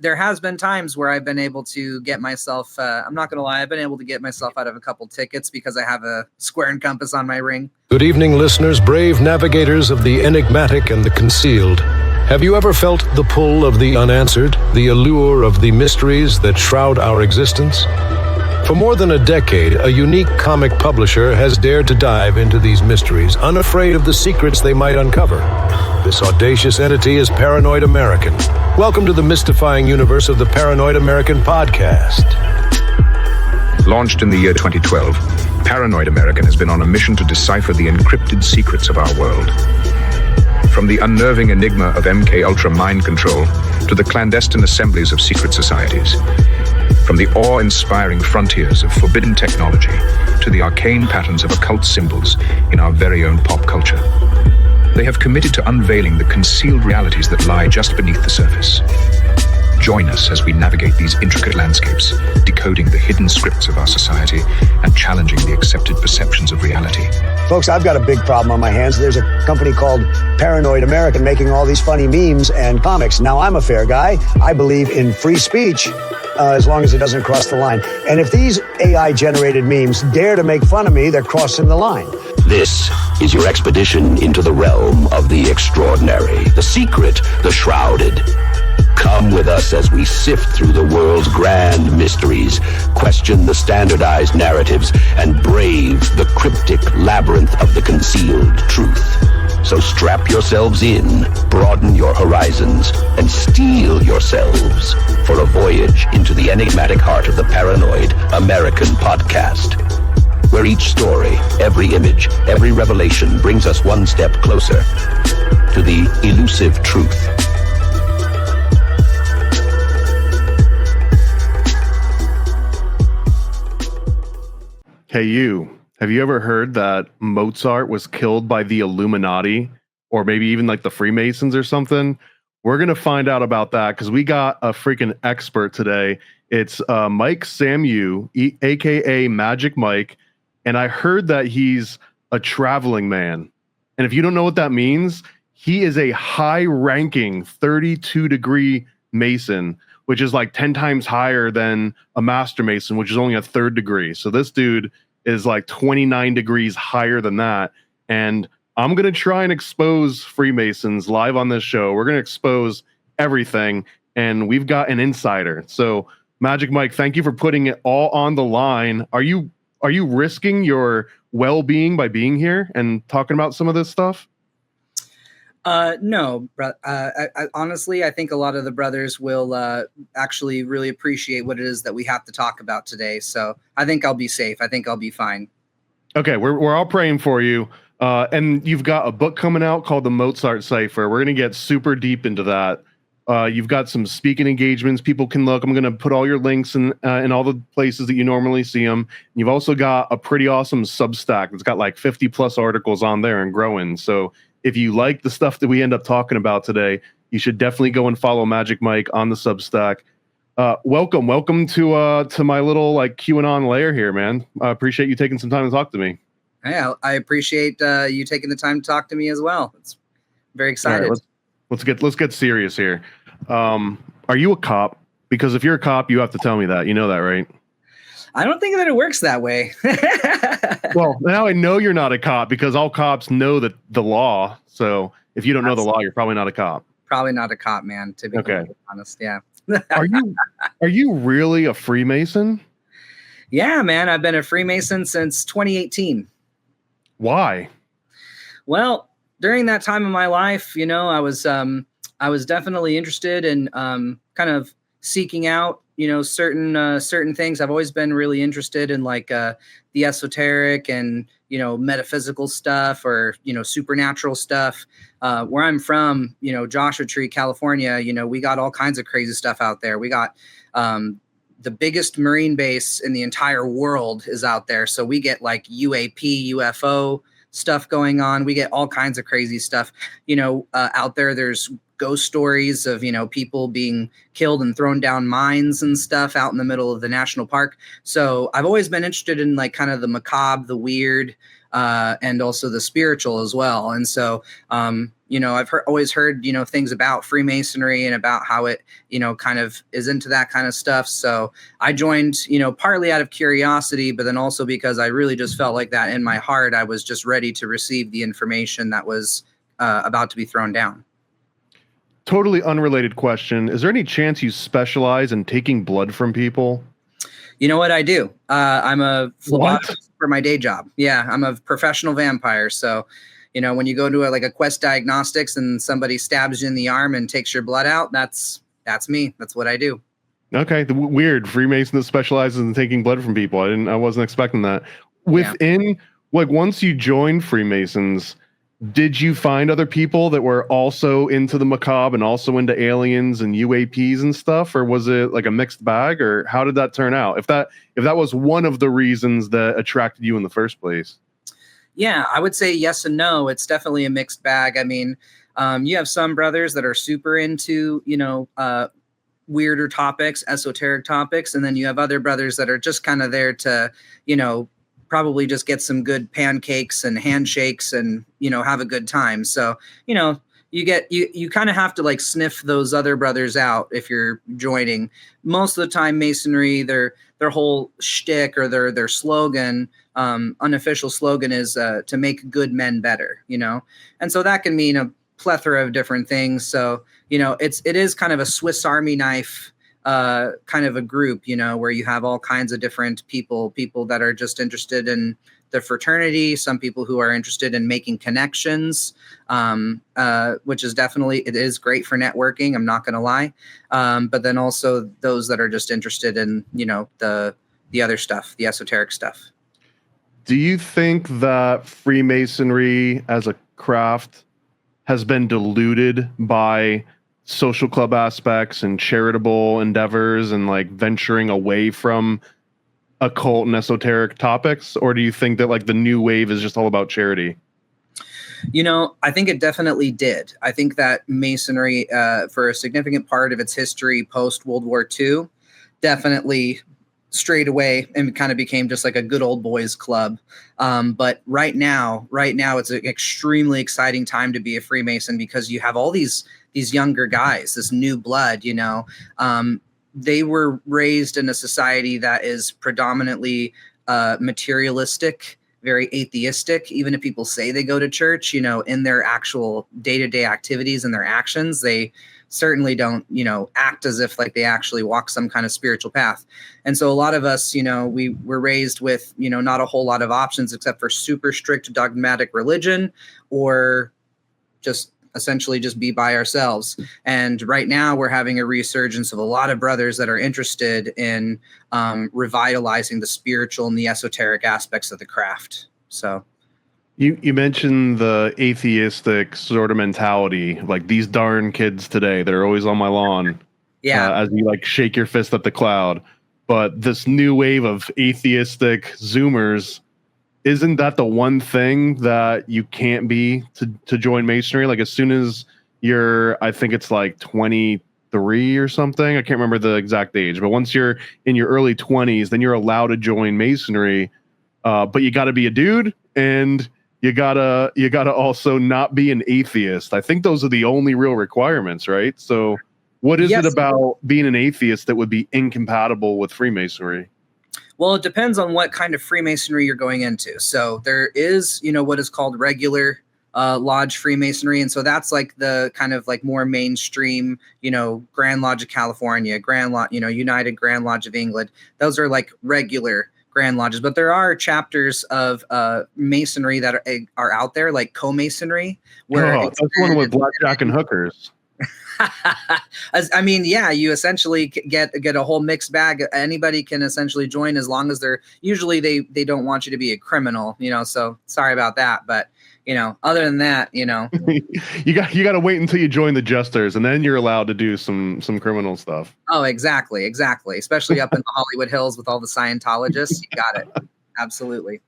there has been times where I've been able to get myself, I'm not going to lie, I've been able to get myself out of a couple tickets because I have a square and compass on my ring. Good evening, listeners, brave navigators of the enigmatic and the concealed. Have you ever felt the pull of the unanswered, the allure of the mysteries that shroud our existence? For more than a decade, a unique comic publisher has dared to dive into these mysteries, unafraid of the secrets they might uncover. This audacious entity is Paranoid American. Welcome to the mystifying universe of the Paranoid American podcast. Launched in the year 2012, Paranoid American has been on a mission to decipher the encrypted secrets of our world. From the unnerving enigma of MK Ultra mind control to the clandestine assemblies of secret societies. From the awe-inspiring frontiers of forbidden technology to the arcane patterns of occult symbols in our very own pop culture. They have committed to unveiling the concealed realities that lie just beneath the surface. Join us as we navigate these intricate landscapes, decoding the hidden scripts of our society and challenging the accepted perceptions of reality. Folks, I've got a big problem on my hands. There's a company called Paranoid American making all these funny memes and comics. Now, I'm a fair guy. I believe in free speech, as long as it doesn't cross the line. And if these AI-generated memes dare to make fun of me, they're crossing the line. This is your expedition into the realm of the extraordinary, the secret, the shrouded. Come with us as we sift through the world's grand mysteries, question the standardized narratives, and brave the cryptic labyrinth of the concealed truth. So strap yourselves in, broaden your horizons, and steel yourselves for a voyage into the enigmatic heart of the Paranoid American podcast, where each story, every image, every revelation brings us one step closer to the elusive truth. Hey, have you ever heard that Mozart was killed by the Illuminati or maybe even like the Freemasons or something? We're going to find out about that because we got a freaking expert today. It's Mike Samu, a.k.a. Magick Mike, and I heard that he's a traveling man. And if you don't know what that means, he is a high-ranking 32-degree Mason, which is like 10 times higher than a Master Mason, which is only a 3rd degree. So this dude is like 29 degrees higher than that. And I'm going to try and expose Freemasons live on this show. We're going to expose everything. And we've got an insider. So Magick Mike, thank you for putting it all on the line. Are you risking your well-being by being here and talking about some of this stuff? No, honestly, I think a lot of the brothers will actually really appreciate what it is that we have to talk about today. So I think I'll be safe. I think I'll be fine. Okay, we're all praying for you. And you've got a book coming out called The Mozart Cipher. We're going to get super deep into that. You've got some speaking engagements people can look. I'm going to put all your links in all the places that you normally see them. You've also got a pretty awesome Substack. It's got like 50 plus articles on there and growing. So if you like the stuff that we end up talking about today, you should definitely go and follow Magick Mike on the Substack. Welcome to my little like QAnon lair here, man. I appreciate you taking some time to talk to me. Yeah, I appreciate you taking the time to talk to me as well. It's very excited. Right, let's get serious here. Are you a cop? Because if you're a cop, you have to tell me that. You know that, right? I don't think that it works that way. Well, now I know you're not a cop because all cops know the law. So if you don't know the law, you're probably not a cop. Probably not a cop, man, to be honest. Yeah. Are you really a Freemason? Yeah, man. I've been a Freemason since 2018. Why? Well, during that time of my life, I was definitely interested in kind of seeking out, certain things. I've always been really interested in like the esoteric and, metaphysical stuff or, supernatural stuff. Where I'm from, Joshua Tree, California, we got all kinds of crazy stuff out there. We got the biggest Marine base in the entire world is out there. So we get like UAP, UFO stuff going on. We get all kinds of crazy stuff, out there. There's ghost stories of, people being killed and thrown down mines and stuff out in the middle of the national park. So I've always been interested in like kind of the macabre, the weird, and also the spiritual as well. And so, I've always heard, things about Freemasonry and about how it, kind of is into that kind of stuff. So I joined, partly out of curiosity, but then also because I really just felt like that in my heart, I was just ready to receive the information that was about to be thrown down. Totally unrelated question. Is there any chance you specialize in taking blood from people? You know what I do? I'm a What? phlebotomist for my day job. Yeah, I'm a professional vampire. So, when you go to a Quest Diagnostics and somebody stabs you in the arm and takes your blood out, that's me. That's what I do. Okay, weird. Freemason that specializes in taking blood from people. I wasn't expecting that. Within, once you joined Freemasons, did you find other people that were also into the macabre and also into aliens and UAPs and stuff, or was it like a mixed bag, or how did that turn out? If that was one of the reasons that attracted you in the first place? Yeah, I would say yes and no. It's definitely a mixed bag. I mean, you have some brothers that are super into, weirder topics, esoteric topics, and then you have other brothers that are just kind of there to, probably just get some good pancakes and handshakes and, have a good time. So, you kind of have to sniff those other brothers out if you're joining. Most of the time, Masonry, their whole shtick or their slogan, unofficial slogan is to make good men better, and so that can mean a plethora of different things. So, it is kind of a Swiss Army knife kind of a group, where you have all kinds of different people that are just interested in the fraternity, some people who are interested in making connections, which is it is great for networking. I'm not going to lie. But then also those that are just interested in, the other stuff, the esoteric stuff. Do you think that Freemasonry as a craft has been diluted by social club aspects and charitable endeavors and venturing away from occult and esoteric topics? Or do you think that the new wave is just all about charity? I think it definitely did. I think that Masonry, for a significant part of its history post World War II, definitely strayed away and kind of became just like a good old boys club. But right now, it's an extremely exciting time to be a Freemason because you have all these younger guys, this new blood, they were raised in a society that is predominantly materialistic, very atheistic. Even if people say they go to church, in their actual day-to-day activities and their actions, they certainly don't, act as if they actually walk some kind of spiritual path. And so a lot of us, we were raised with, not a whole lot of options except for super strict dogmatic religion or just essentially just be by ourselves. And right now we're having a resurgence of a lot of brothers that are interested in revitalizing the spiritual and the esoteric aspects of the craft. So you mentioned the atheistic sort of mentality, these darn kids today that are always on my lawn. Yeah. As you shake your fist at the cloud. But this new wave of atheistic Zoomers, isn't that the one thing that you can't be to join Masonry? As soon as you're, I think it's 23 or something. I can't remember the exact age, but once you're in your early 20s, then you're allowed to join Masonry. But you got to be a dude, and you gotta also not be an atheist. I think those are the only real requirements, right? So, what is it about being an atheist that would be incompatible with Freemasonry? Well, it depends on what kind of Freemasonry you're going into. So there is, what is called regular Lodge Freemasonry. And so that's the kind of more mainstream, Grand Lodge of California, Grand Lodge, United Grand Lodge of England. Those are regular Grand Lodges. But there are chapters of Masonry that are out there, like co-Masonry. That's one with blackjack and hookers. I mean, yeah, you essentially get a whole mixed bag. Anybody can essentially join as long as they don't want you to be a criminal, so sorry about that. But, other than that, you got to wait until you join the Jesters, and then you're allowed to do some criminal stuff. Oh, exactly. Especially up in the Hollywood Hills with all the Scientologists. You got it. Absolutely.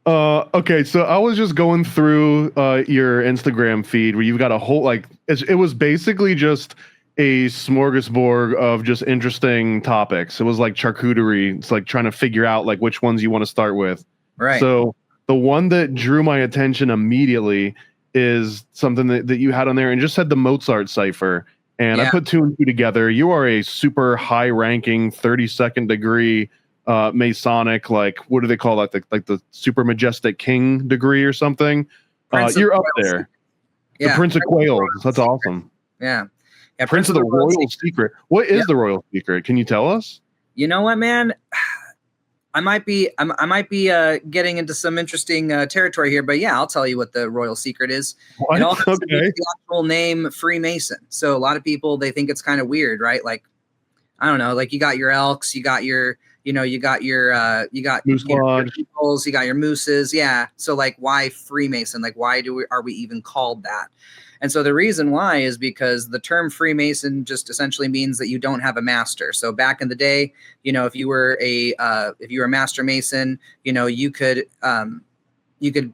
Okay, so I was just going through your Instagram feed where you've got a whole it was basically just a smorgasbord of just interesting topics. It was like charcuterie. It's trying to figure out which ones you want to start with. Right. So The one that drew my attention immediately is something that you had on there and just said the Mozart cipher. And I put 2 and 2 together. You are a super high-ranking 32nd degree Masonic, like, what do they call that? Like the super majestic king degree or something. You're up there. Yeah, the Prince of Quails. That's awesome. Yeah. Prince of the Royal Secret. What is the Royal Secret? Can you tell us? You know what, man? I might be getting into some interesting territory here, but yeah, I'll tell you what the Royal Secret is. What? It all has to do with the actual name Freemason. So a lot of people, they think it's kind of weird, right? Like, I don't know, like you got your elks, you got your Moose Lodge, you got your mooses. Yeah. So like, why Freemason? Like, why are we even called that? And so the reason why is because the term Freemason just essentially means that you don't have a master. So back in the day, if you were a master mason, you could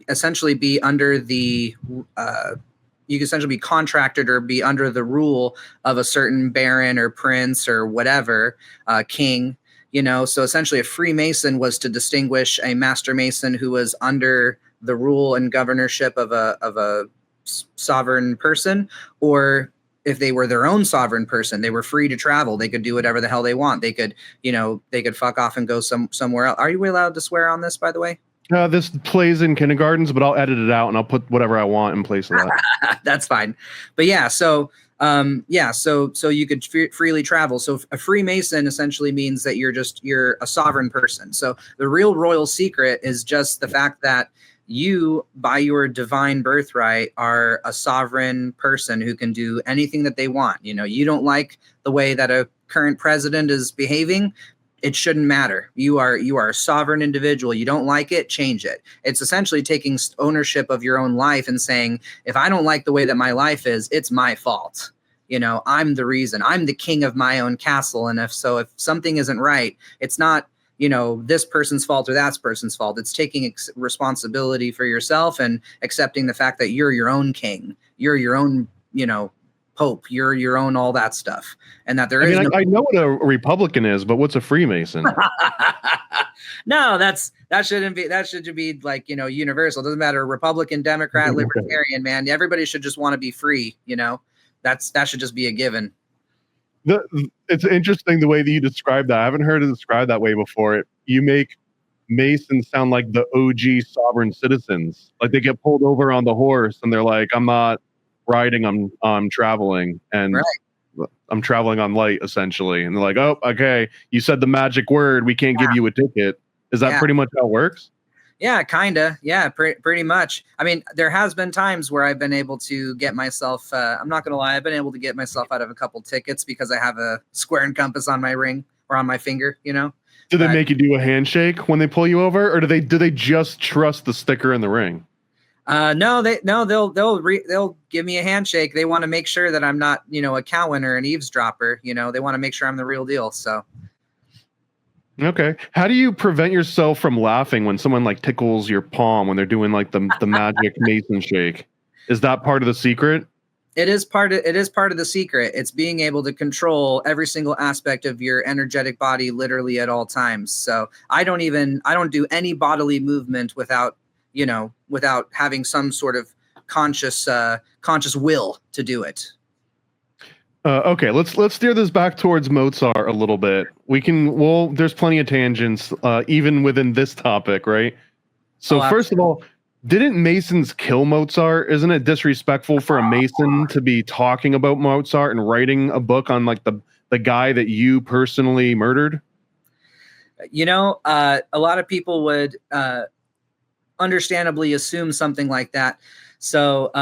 essentially be under the you could essentially be contracted or be under the rule of a certain baron or prince or whatever, king. So essentially a Freemason was to distinguish a master mason who was under the rule and governorship of a sovereign person, or if they were their own sovereign person, they were free to travel. They could do whatever the hell they want. They could, they could fuck off and go somewhere else. Are you allowed to swear on this, by the way? This plays in kindergartens, but I'll edit it out and I'll put whatever I want in place of that. That's fine. But yeah, so you could freely travel. So a Freemason essentially means that you're a sovereign person. So the real royal secret is just the fact that you, by your divine birthright, are a sovereign person who can do anything that they want. You don't like the way that a current president is behaving. It shouldn't matter. You are a sovereign individual. You don't like it, change it. It's essentially taking ownership of your own life and saying, if I don't like the way that my life is, it's my fault. I'm the reason. I'm the king of my own castle. And if something isn't right, it's not, this person's fault or that person's fault. It's taking responsibility for yourself and accepting the fact that you're your own king. You're your own, pope. You're your own all that stuff. And that I know what a Republican is, but what's a Freemason? No, that should be like, universal. It doesn't matter. Republican, Democrat, Libertarian, man. Everybody should just want to be free. That should just be a given. It's interesting the way that you describe that. I haven't heard it described that way before. You make Masons sound like the OG sovereign citizens. Like they get pulled over on the horse and they're like, I'm not riding, I'm traveling. And right. I'm traveling on light, essentially. And they're like, oh, okay, you said the magic word. We can't give you a ticket. Is that pretty much how it works? Yeah, kind of. Yeah, pretty much. I mean, there has been times where I've been able to get myself, I'm not going to lie, I've been able to get myself out of a couple tickets because I have a square and compass on my ring or on my finger, Do they make you do a handshake when they pull you over, or do they just trust the sticker in the ring? No, they'll give me a handshake. They want to make sure that I'm not, a Cowan or an eavesdropper. They want to make sure I'm the real deal. So. Okay. How do you prevent yourself from laughing when someone like tickles your palm when they're doing like the magic Mason shake? Is that part of the secret? It is part of the secret. It's being able to control every single aspect of your energetic body literally at all times. So I don't do any bodily movement without having some sort of conscious will to do it. Okay, let's steer this back towards Mozart a little bit. There's plenty of tangents, even within this topic, right? So first of all, didn't Masons kill Mozart? Isn't it disrespectful for a Mason to be talking about Mozart and writing a book on like the guy that you personally murdered? A lot of people would understandably assume something like that. So,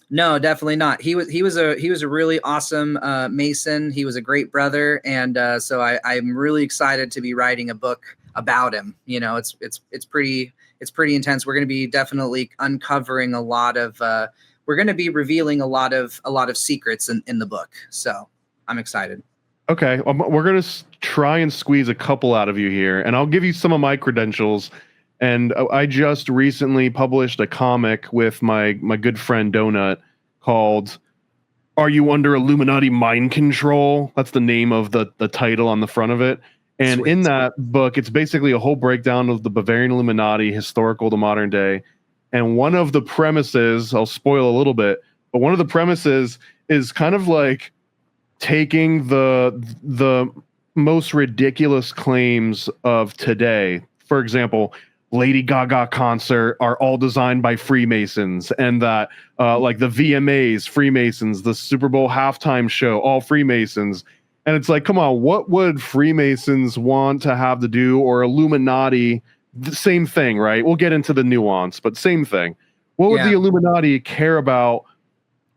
no, definitely not. He was a really awesome Mason. He was a great brother, and so I'm really excited to be writing a book about him. It's pretty intense. We're going to be definitely uncovering a lot of. We're going to be revealing a lot of secrets in the book. So I'm excited. Okay, we're going to try and squeeze a couple out of you here, and I'll give you some of my credentials. And I just recently published a comic with my good friend Donut called "Are You Under Illuminati Mind Control?" That's the name of the title on the front of it. And Sweet. in that book, it's basically a whole breakdown of the Bavarian Illuminati, historical to modern day. And one of the premises, I'll spoil a little bit, but one of the premises is kind of like taking the most ridiculous claims of today. For example, Lady Gaga concert are all designed by Freemasons, and that like the VMAs, Freemasons, the Super Bowl halftime show, all Freemasons. And it's like, come on, what would Freemasons want to have to do, or Illuminati? The same thing, right? We'll get into the nuance, but same thing. What would the Illuminati care about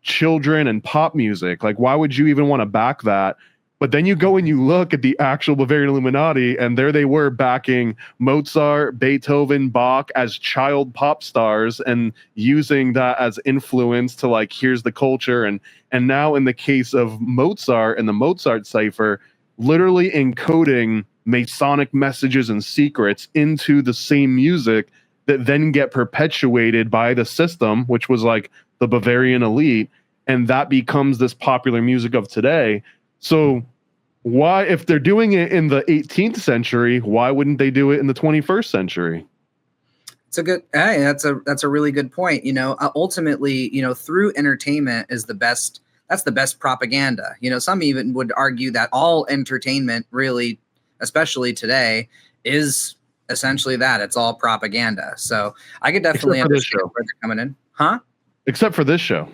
children and pop music? Like, why would you even want to back that? But then you go and you look at the actual Bavarian Illuminati, and there they were backing Mozart, Beethoven, Bach as child pop stars, and using that as influence to like, here's the culture. And now in the case of Mozart and the Mozart cipher, literally encoding Masonic messages and secrets into the same music that then get perpetuated by the system, which was like the Bavarian elite, and that becomes this popular music of today. So why, if they're doing it in the 18th century, why wouldn't they do it in the 21st century? It's a good, hey, that's a really good point. You know, ultimately, you know, through entertainment is the best, that's the best propaganda. You know, some even would argue that all entertainment really, especially today, is essentially that. It's all propaganda. So I could definitely understand where they're coming in. Huh? Except for this show.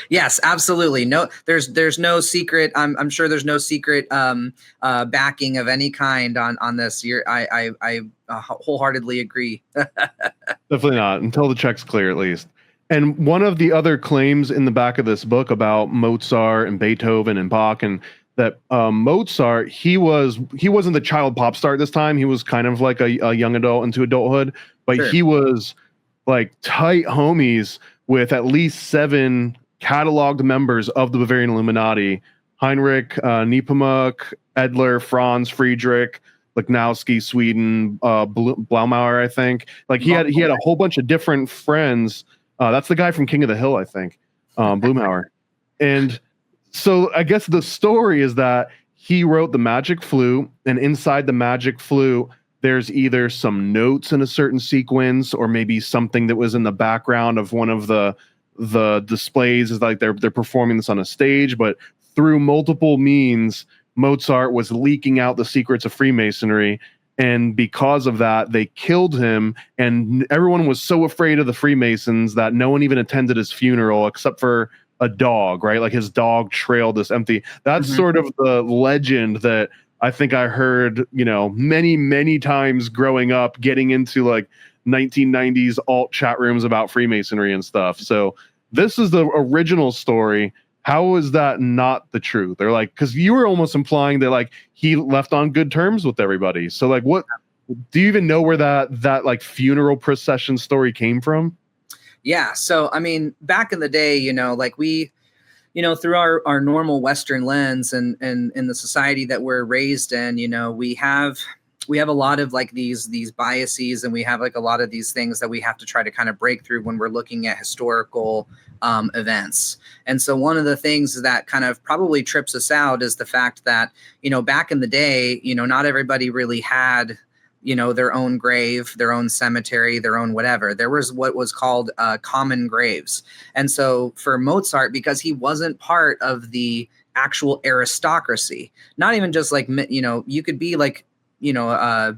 Yes, absolutely. No, there's no secret. I'm sure there's no secret backing of any kind on this. I wholeheartedly agree. Definitely not, until the check's clear, at least. And one of the other claims in the back of this book about Mozart and Beethoven and Bach, and that Mozart, he wasn't the child pop star at this time. He was kind of like a young adult into adulthood, but sure, he was like tight homies with at least 7 cataloged members of the Bavarian Illuminati: Heinrich, Nepomuk, Edler, Franz, Friedrich, Lichnowsky, Sweden, Blaumauer, I think. Like he had a whole bunch of different friends. That's the guy from King of the Hill, I think, Blumauer. And so I guess the story is that he wrote the Magic Flute, and inside the Magic Flute, there's either some notes in a certain sequence, or maybe something that was in the background of one of the displays, is like they're performing this on a stage. But through multiple means, Mozart was leaking out the secrets of Freemasonry, and because of that, they killed him. And everyone was so afraid of the Freemasons that no one even attended his funeral except for a dog, right? Like his dog trailed this empty. That's sort of the legend that I think I heard, you know, many, many times growing up, getting into like 1990s alt chat rooms about Freemasonry and stuff. So this is the original story. How is that not the truth? They're like, because you were almost implying that like he left on good terms with everybody. So like, what do you even know where that like funeral procession story came from? Yeah. So, I mean, back in the day, you know, like we, you know, through our normal Western lens and in the society that we're raised in, you know, we have a lot of like these biases, and we have like a lot of these things that we have to try to kind of break through when we're looking at historical events. And so one of the things that kind of probably trips us out is the fact that, you know, back in the day, you know, not everybody really had, you know, their own grave, their own cemetery, their own whatever. There was what was called common graves. And so for Mozart, because he wasn't part of the actual aristocracy, not even just like, you know, you could be like, a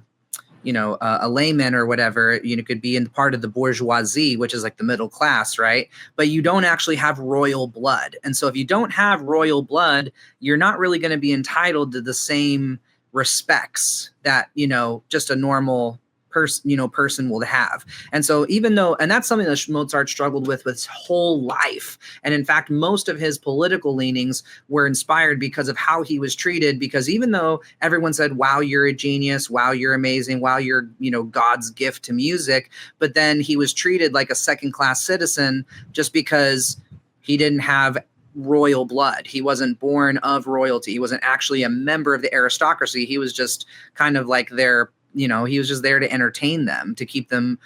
layman or whatever, you know, could be in part of the bourgeoisie, which is like the middle class, right? But you don't actually have royal blood. And so if you don't have royal blood, you're not really going to be entitled to the same respects that, you know, just a normal person will have. And so even though, and that's something that Mozart struggled with his whole life. And in fact, most of his political leanings were inspired because of how he was treated, because even though everyone said, wow, you're a genius, wow, you're amazing, wow, you're, you know, God's gift to music, but then he was treated like a second-class citizen just because he didn't have royal blood. He wasn't born of royalty. He wasn't actually a member of the aristocracy. He was just kind of like their, you know, he was just there to entertain them, to keep them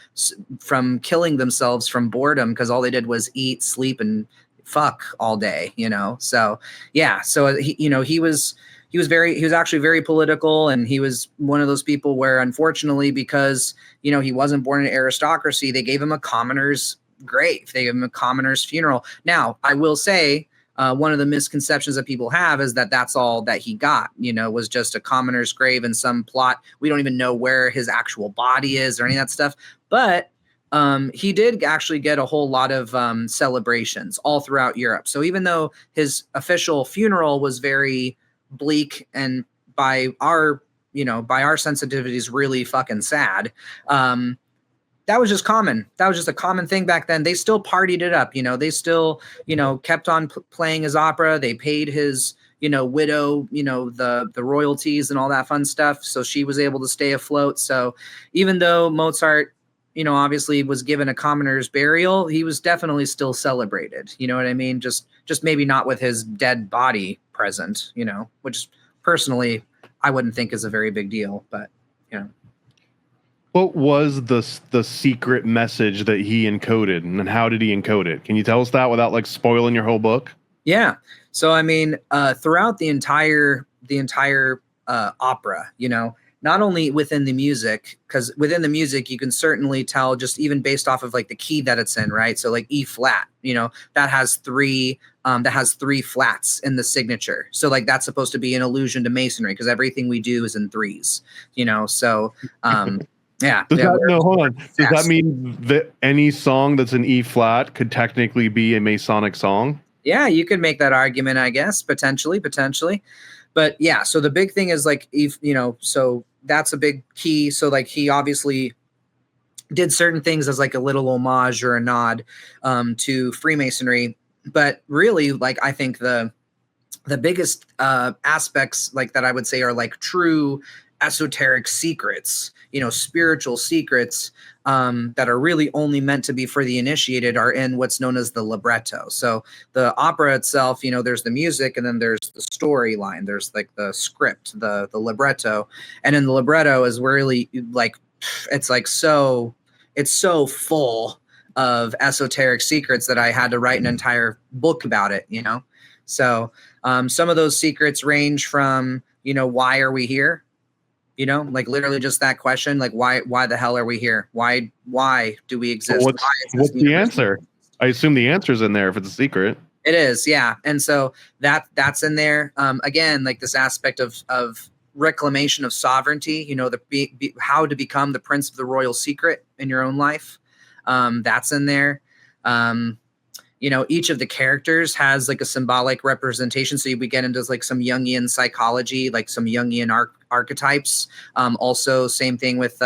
from killing themselves from boredom, because all they did was eat, sleep, and fuck all day, you know? So, yeah. So, he was, he was actually very political, and he was one of those people where, unfortunately, because he wasn't born in aristocracy, they gave him a commoner's grave. They gave him a commoner's funeral. Now, I will say, one of the misconceptions that people have is that that's all that he got, was just a commoner's grave in some plot. We don't even know where his actual body is or any of that stuff. But he did actually get a whole lot of celebrations all throughout Europe. So even though his official funeral was very bleak and by our sensitivities really fucking sad, that was just common. That was just a common thing back then. They still partied it up. They still, kept on playing his opera. They paid his, widow, the royalties and all that fun stuff. So she was able to stay afloat. So even though Mozart, obviously was given a commoner's burial, he was definitely still celebrated. You know what I mean? Just maybe not with his dead body present, which personally I wouldn't think is a very big deal, but What was the secret message that he encoded, and how did he encode it? Can you tell us that without like spoiling your whole book? Yeah. So I mean, throughout the entire opera, not only within the music, because within the music you can certainly tell just even based off of like the key that it's in, right? So like E flat, that has three flats in the signature. So like that's supposed to be an allusion to Masonry because everything we do is in threes, So yeah. Hold on. Does that mean that any song that's an E flat could technically be a Masonic song? Yeah, you could make that argument, I guess, potentially. But yeah, so the big thing is like, so that's a big key. So like he obviously did certain things as like a little homage or a nod to Freemasonry. But really, like, I think the biggest aspects like that I would say are like true esoteric secrets, spiritual secrets that are really only meant to be for the initiated are in what's known as the libretto. So the opera itself, there's the music and then there's the storyline. There's like the script, the libretto. And in the libretto is really like, it's so full of esoteric secrets that I had to write an entire book about it, So some of those secrets range from, why are we here? Like literally just that question, like why the hell are we here? Why do we exist? What's the answer? I assume the answer's in there if it's a secret. It is, yeah. And so that's in there. Again, like this aspect of reclamation of sovereignty, how to become the prince of the royal secret in your own life. That's in there. Each of the characters has like a symbolic representation. So we get into like some Jungian psychology, like some Jungian archetypes. Also, same thing with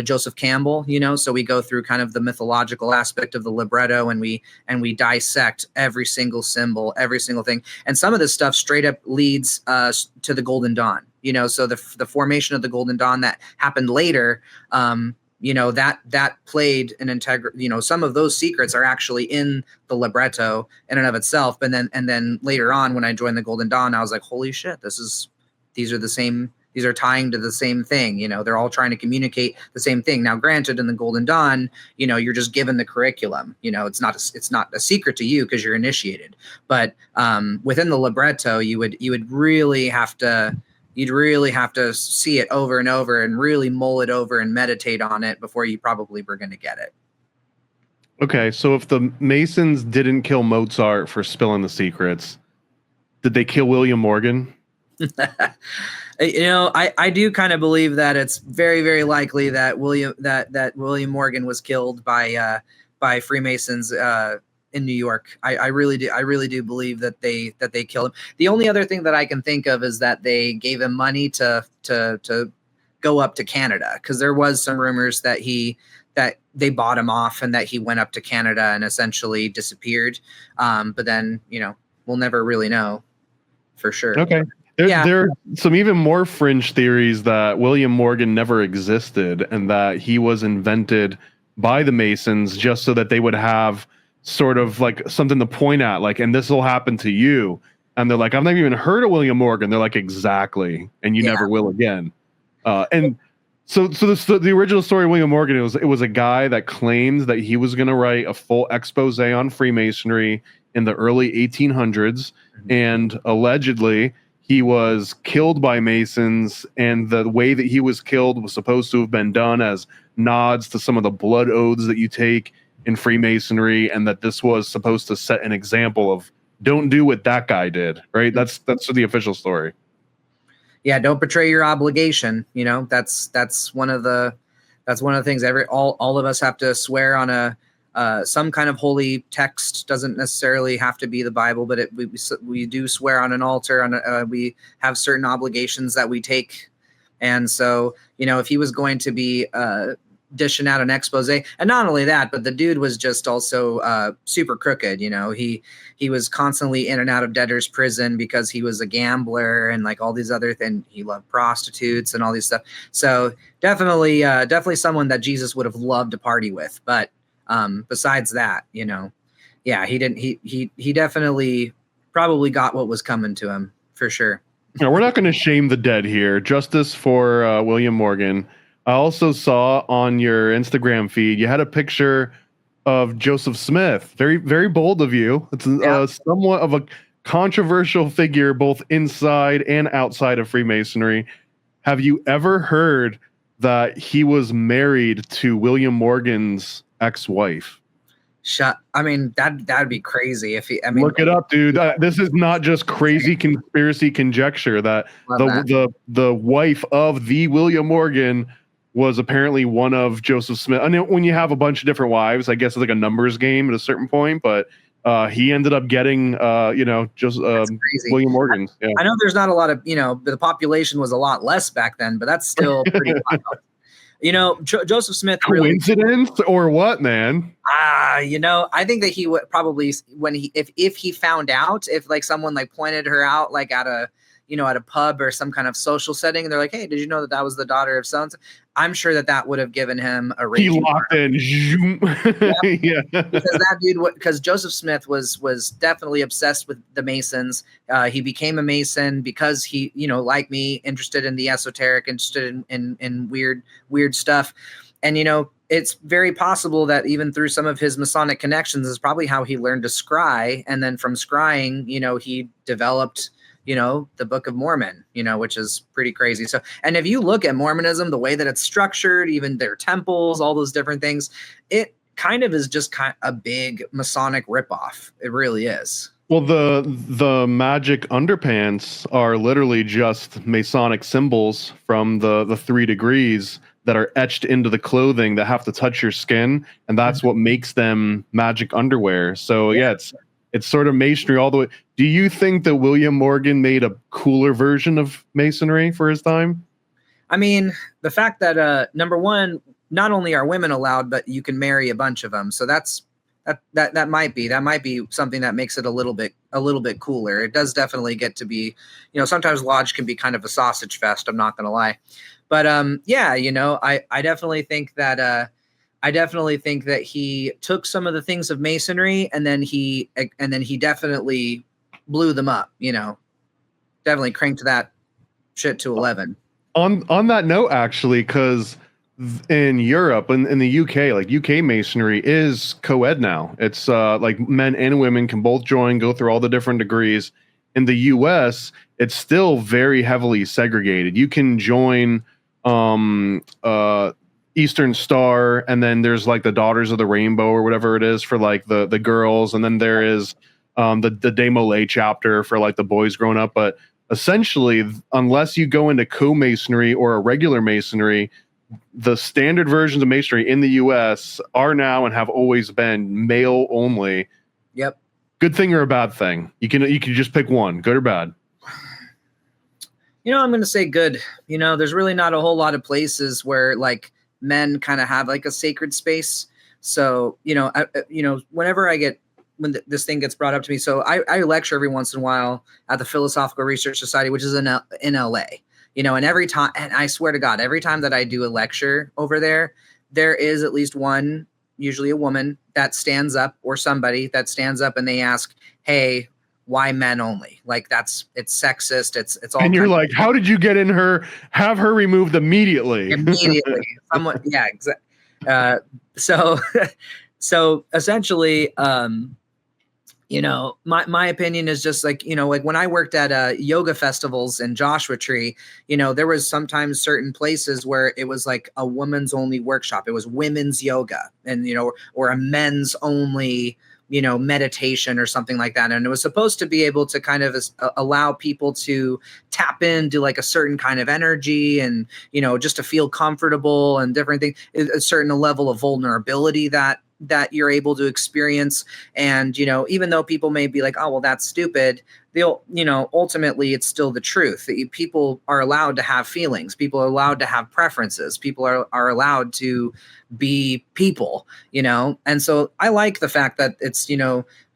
Joseph Campbell. So we go through kind of the mythological aspect of the libretto, and we dissect every single symbol, every single thing. And some of this stuff straight up leads us to the Golden Dawn. So the formation of the Golden Dawn that happened later. That played an integral, some of those secrets are actually in the libretto in and of itself. And then later on, when I joined the Golden Dawn, I was like, holy shit, these are tying to the same thing. They're all trying to communicate the same thing. Now, granted, in the Golden Dawn, you're just given the curriculum, it's not a secret to you because you're initiated, but within the libretto, you'd really have to see it over and over and really mull it over and meditate on it before you probably were going to get it. Okay, so if the Masons didn't kill Mozart for spilling the secrets, did they kill William Morgan? I do kind of believe that it's very, very likely that William Morgan was killed by Freemasons in New York. I really do believe that they killed him. The only other thing that I can think of is that they gave him money to go up to Canada, because there was some rumors that they bought him off and that he went up to Canada and essentially disappeared. But then, we'll never really know for sure. Okay. There are some even more fringe theories that William Morgan never existed and that he was invented by the Masons just so that they would have sort of like something to point at, like, and this will happen to you. And they're like, I've never even heard of William Morgan. They're like, exactly. And you never will again. And so the original story of William Morgan, it was a guy that claimed that he was going to write a full expose on Freemasonry in the early 1800s, and allegedly he was killed by Masons, and the way that he was killed was supposed to have been done as nods to some of the blood oaths that you take in Freemasonry, and that this was supposed to set an example of don't do what that guy did, right? That's the official story. Yeah, don't betray your obligation. You know, that's one of the things all of us have to swear on a some kind of holy text. Doesn't necessarily have to be the Bible, but we do swear on an altar. We have certain obligations that we take, and so you know, if he was going to be dishing out an expose, and not only that, but the dude was just also super crooked. You know, he was constantly in and out of debtor's prison because he was a gambler and like all these other things. He loved prostitutes and all these stuff. So definitely someone that Jesus would have loved to party with. But besides that, you know, yeah, he didn't. He definitely probably got what was coming to him for sure. No, we're not going to shame the dead here. Justice for William Morgan. I also saw on your Instagram feed you had a picture of Joseph Smith. Very, very bold of you. It's somewhat of a controversial figure both inside and outside of Freemasonry. Have you ever heard that he was married to William Morgan's ex-wife? I mean, that'd be crazy if he. I mean, look it up, dude. This is not just crazy conspiracy conjecture. That the wife of the William Morgan was apparently one of Joseph Smith. I know when you have a bunch of different wives, I guess it's like a numbers game at a certain point, but he ended up getting, just William Morgan. Yeah. I know there's not a lot of, the population was a lot less back then, but that's still pretty wild. You know, Joseph Smith. Coincidence or what, man? I think that he would probably, if he found out, if like someone like pointed her out, like at a pub or some kind of social setting, and they're like, "Hey, did you know that was the daughter of so-and-so?" I'm sure that would have given him a raging. He locked in. Yeah. Because Joseph Smith was definitely obsessed with the Masons. He became a Mason because he, like me, interested in the esoteric, interested in weird stuff. And, it's very possible that even through some of his Masonic connections is probably how he learned to scry. And then from scrying, he developed the Book of Mormon, which is pretty crazy. So, and if you look at Mormonism, the way that it's structured, even their temples, all those different things, it kind of is just a big Masonic ripoff. It really is. Well, the Magick underpants are literally just Masonic symbols from the 3 degrees that are etched into the clothing that have to touch your skin, and that's what makes them Magick underwear. So yeah, it's sort of Masonry all the way. Do you think that William Morgan made a cooler version of Masonry for his time? I mean, the fact that number one, not only are women allowed, but you can marry a bunch of them. So that might be something that makes it a little bit cooler. It does definitely get to be, sometimes Lodge can be kind of a sausage fest. I'm not going to lie, but I definitely think that. I definitely think that he took some of the things of Masonry and then he definitely blew them up, definitely cranked that shit to 11. On that note, actually, because in Europe and in the UK, like UK Masonry is co-ed now. It's like men and women can both join, go through all the different degrees. In the US, it's still very heavily segregated. You can join Eastern Star, and then there's like the Daughters of the Rainbow or whatever it is for like the girls, and then there is the De Molay chapter for like the boys growing up. But essentially, unless you go into co-masonry or a regular masonry, the standard versions of masonry in the US are now and have always been male only. Yep. Good thing or a bad thing? You can just pick one, good or bad. I'm going to say good. There's really not a whole lot of places where like men kind of have like a sacred space. So, whenever when this thing gets brought up to me, so I lecture every once in a while at the Philosophical Research Society, which is in LA, and every time, and I swear to God, every time that I do a lecture over there is at least one, usually a woman that stands up or somebody that stands up and they ask, "Hey, why men only?" Like it's sexist. It's all. And you're like, how did you get in her? Have her removed immediately. Someone, yeah, exactly. So essentially, My opinion is just like, like when I worked at yoga festivals in Joshua Tree, there was sometimes certain places where it was like a woman's only workshop. It was women's yoga and, or a men's only, meditation or something like that. And it was supposed to be able to kind of allow people to tap into like a certain kind of energy and, just to feel comfortable and different things, a certain level of vulnerability that you're able to experience. And, even though people may be like, oh, well, that's stupid, they'll, ultimately it's still the truth. People are allowed to have feelings. People are allowed to have preferences. People are allowed to be people, And so I like the fact that it's,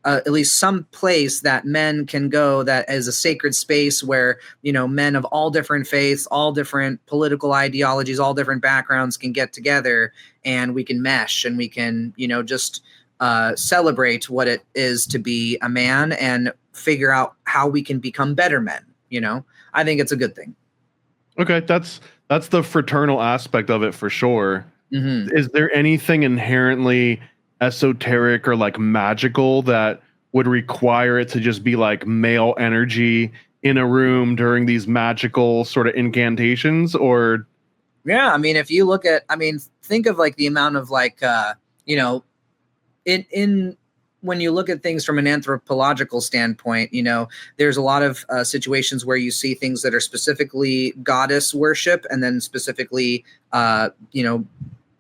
at least some place that men can go that is a sacred space where, men of all different faiths, all different political ideologies, all different backgrounds can get together and we can mesh and we can, just celebrate what it is to be a man and figure out how we can become better men. I think it's a good thing. Okay. That's the fraternal aspect of it for sure. Mm-hmm. Is there anything inherently esoteric or like magical that would require it to just be like male energy in a room during these magical sort of incantations? Or yeah, if you look at, think of like the amount of like in when you look at things from an anthropological standpoint, there's a lot of situations where you see things that are specifically goddess worship and then specifically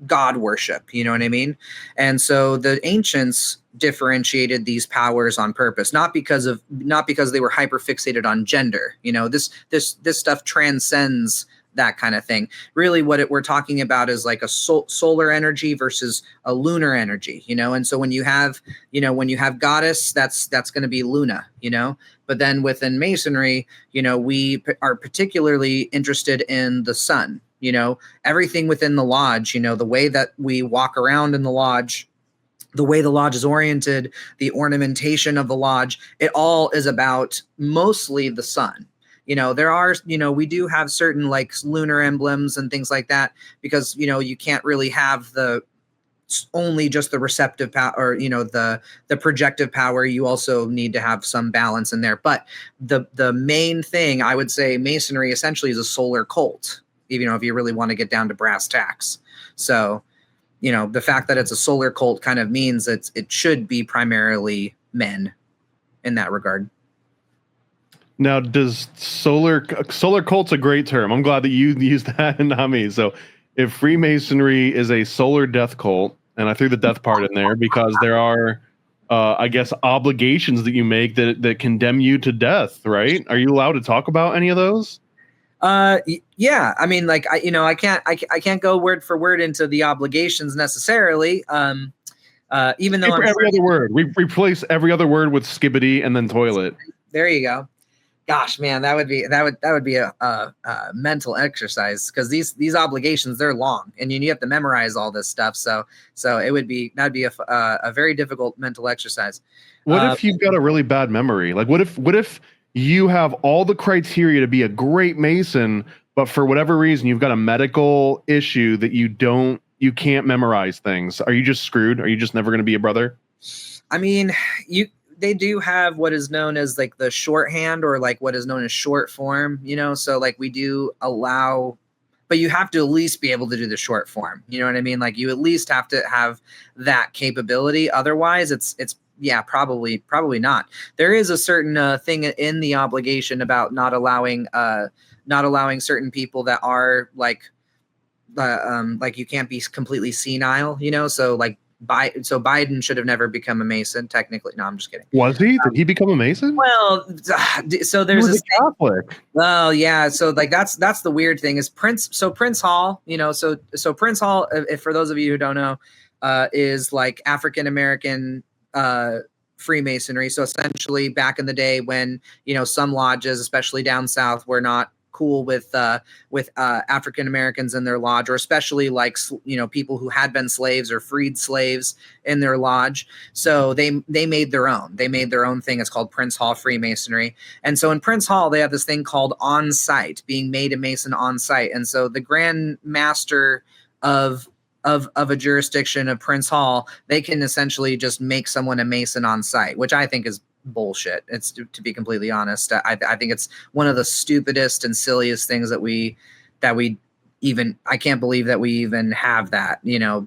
God worship, you know what I mean? And so the ancients differentiated these powers on purpose, not because they were hyper fixated on gender. This stuff transcends that kind of thing. Really what we're talking about is like a solar energy versus a lunar energy, And so when you have goddess, that's going to be Luna, But then within Masonry, we are particularly interested in the sun, everything within the lodge, the way that we walk around in the lodge, the way the lodge is oriented, the ornamentation of the lodge, it all is about mostly the sun. There are, we do have certain like lunar emblems and things like that because, you can't really have only just the receptive power or, the projective power. You also need to have some balance in there. But the main thing I would say Masonry essentially is a solar cult, even if you really want to get down to brass tacks. So, the fact that it's a solar cult kind of means that it should be primarily men in that regard. Now, does solar cult's a great term. I'm glad that you used that and not me. So if Freemasonry is a solar death cult, and I threw the death part in there because there are, I guess, obligations that you make that condemn you to death, right? Are you allowed to talk about any of those? Yeah. I can't go word for word into the obligations necessarily. Even though every other word, we replace every other word with skibbity and then toilet. There you go. Gosh, man, that would be a mental exercise because these obligations, they're long and you have to memorize all this stuff. So that'd be a very difficult mental exercise. What if you've got a really bad memory? Like what if you have all the criteria to be a great Mason, but for whatever reason you've got a medical issue that you can't memorize things? Are you just screwed? Are you just never going to be a brother? They do have what is known as like the shorthand or like what is known as short form, so like we do allow, but you have to at least be able to do the short form. You know what I mean? Like you at least have to have that capability. Otherwise it's probably not. There is a certain thing in the obligation about not allowing certain people that are like you can't be completely senile, so like Biden should have never become a Mason technically. No, I'm just kidding. Was he? Did he become a Mason? Well, so there's a Catholic. Well, yeah. So like that's the weird thing is Prince Hall, so Prince Hall, if for those of you who don't know, is like African American Freemasonry. So essentially back in the day when, some lodges, especially down south, were not cool with African Americans in their lodge, or especially like, people who had been slaves or freed slaves in their lodge. So they made their own. They made their own thing. It's called Prince Hall Freemasonry. And so in Prince Hall, they have this thing called on site, being made a Mason on site. And so the Grand Master of of a jurisdiction of Prince Hall, they can essentially just make someone a Mason on site, which I think is bullshit. It's to be completely honest. I think it's one of the stupidest and silliest things that we even, I can't believe that we even have that,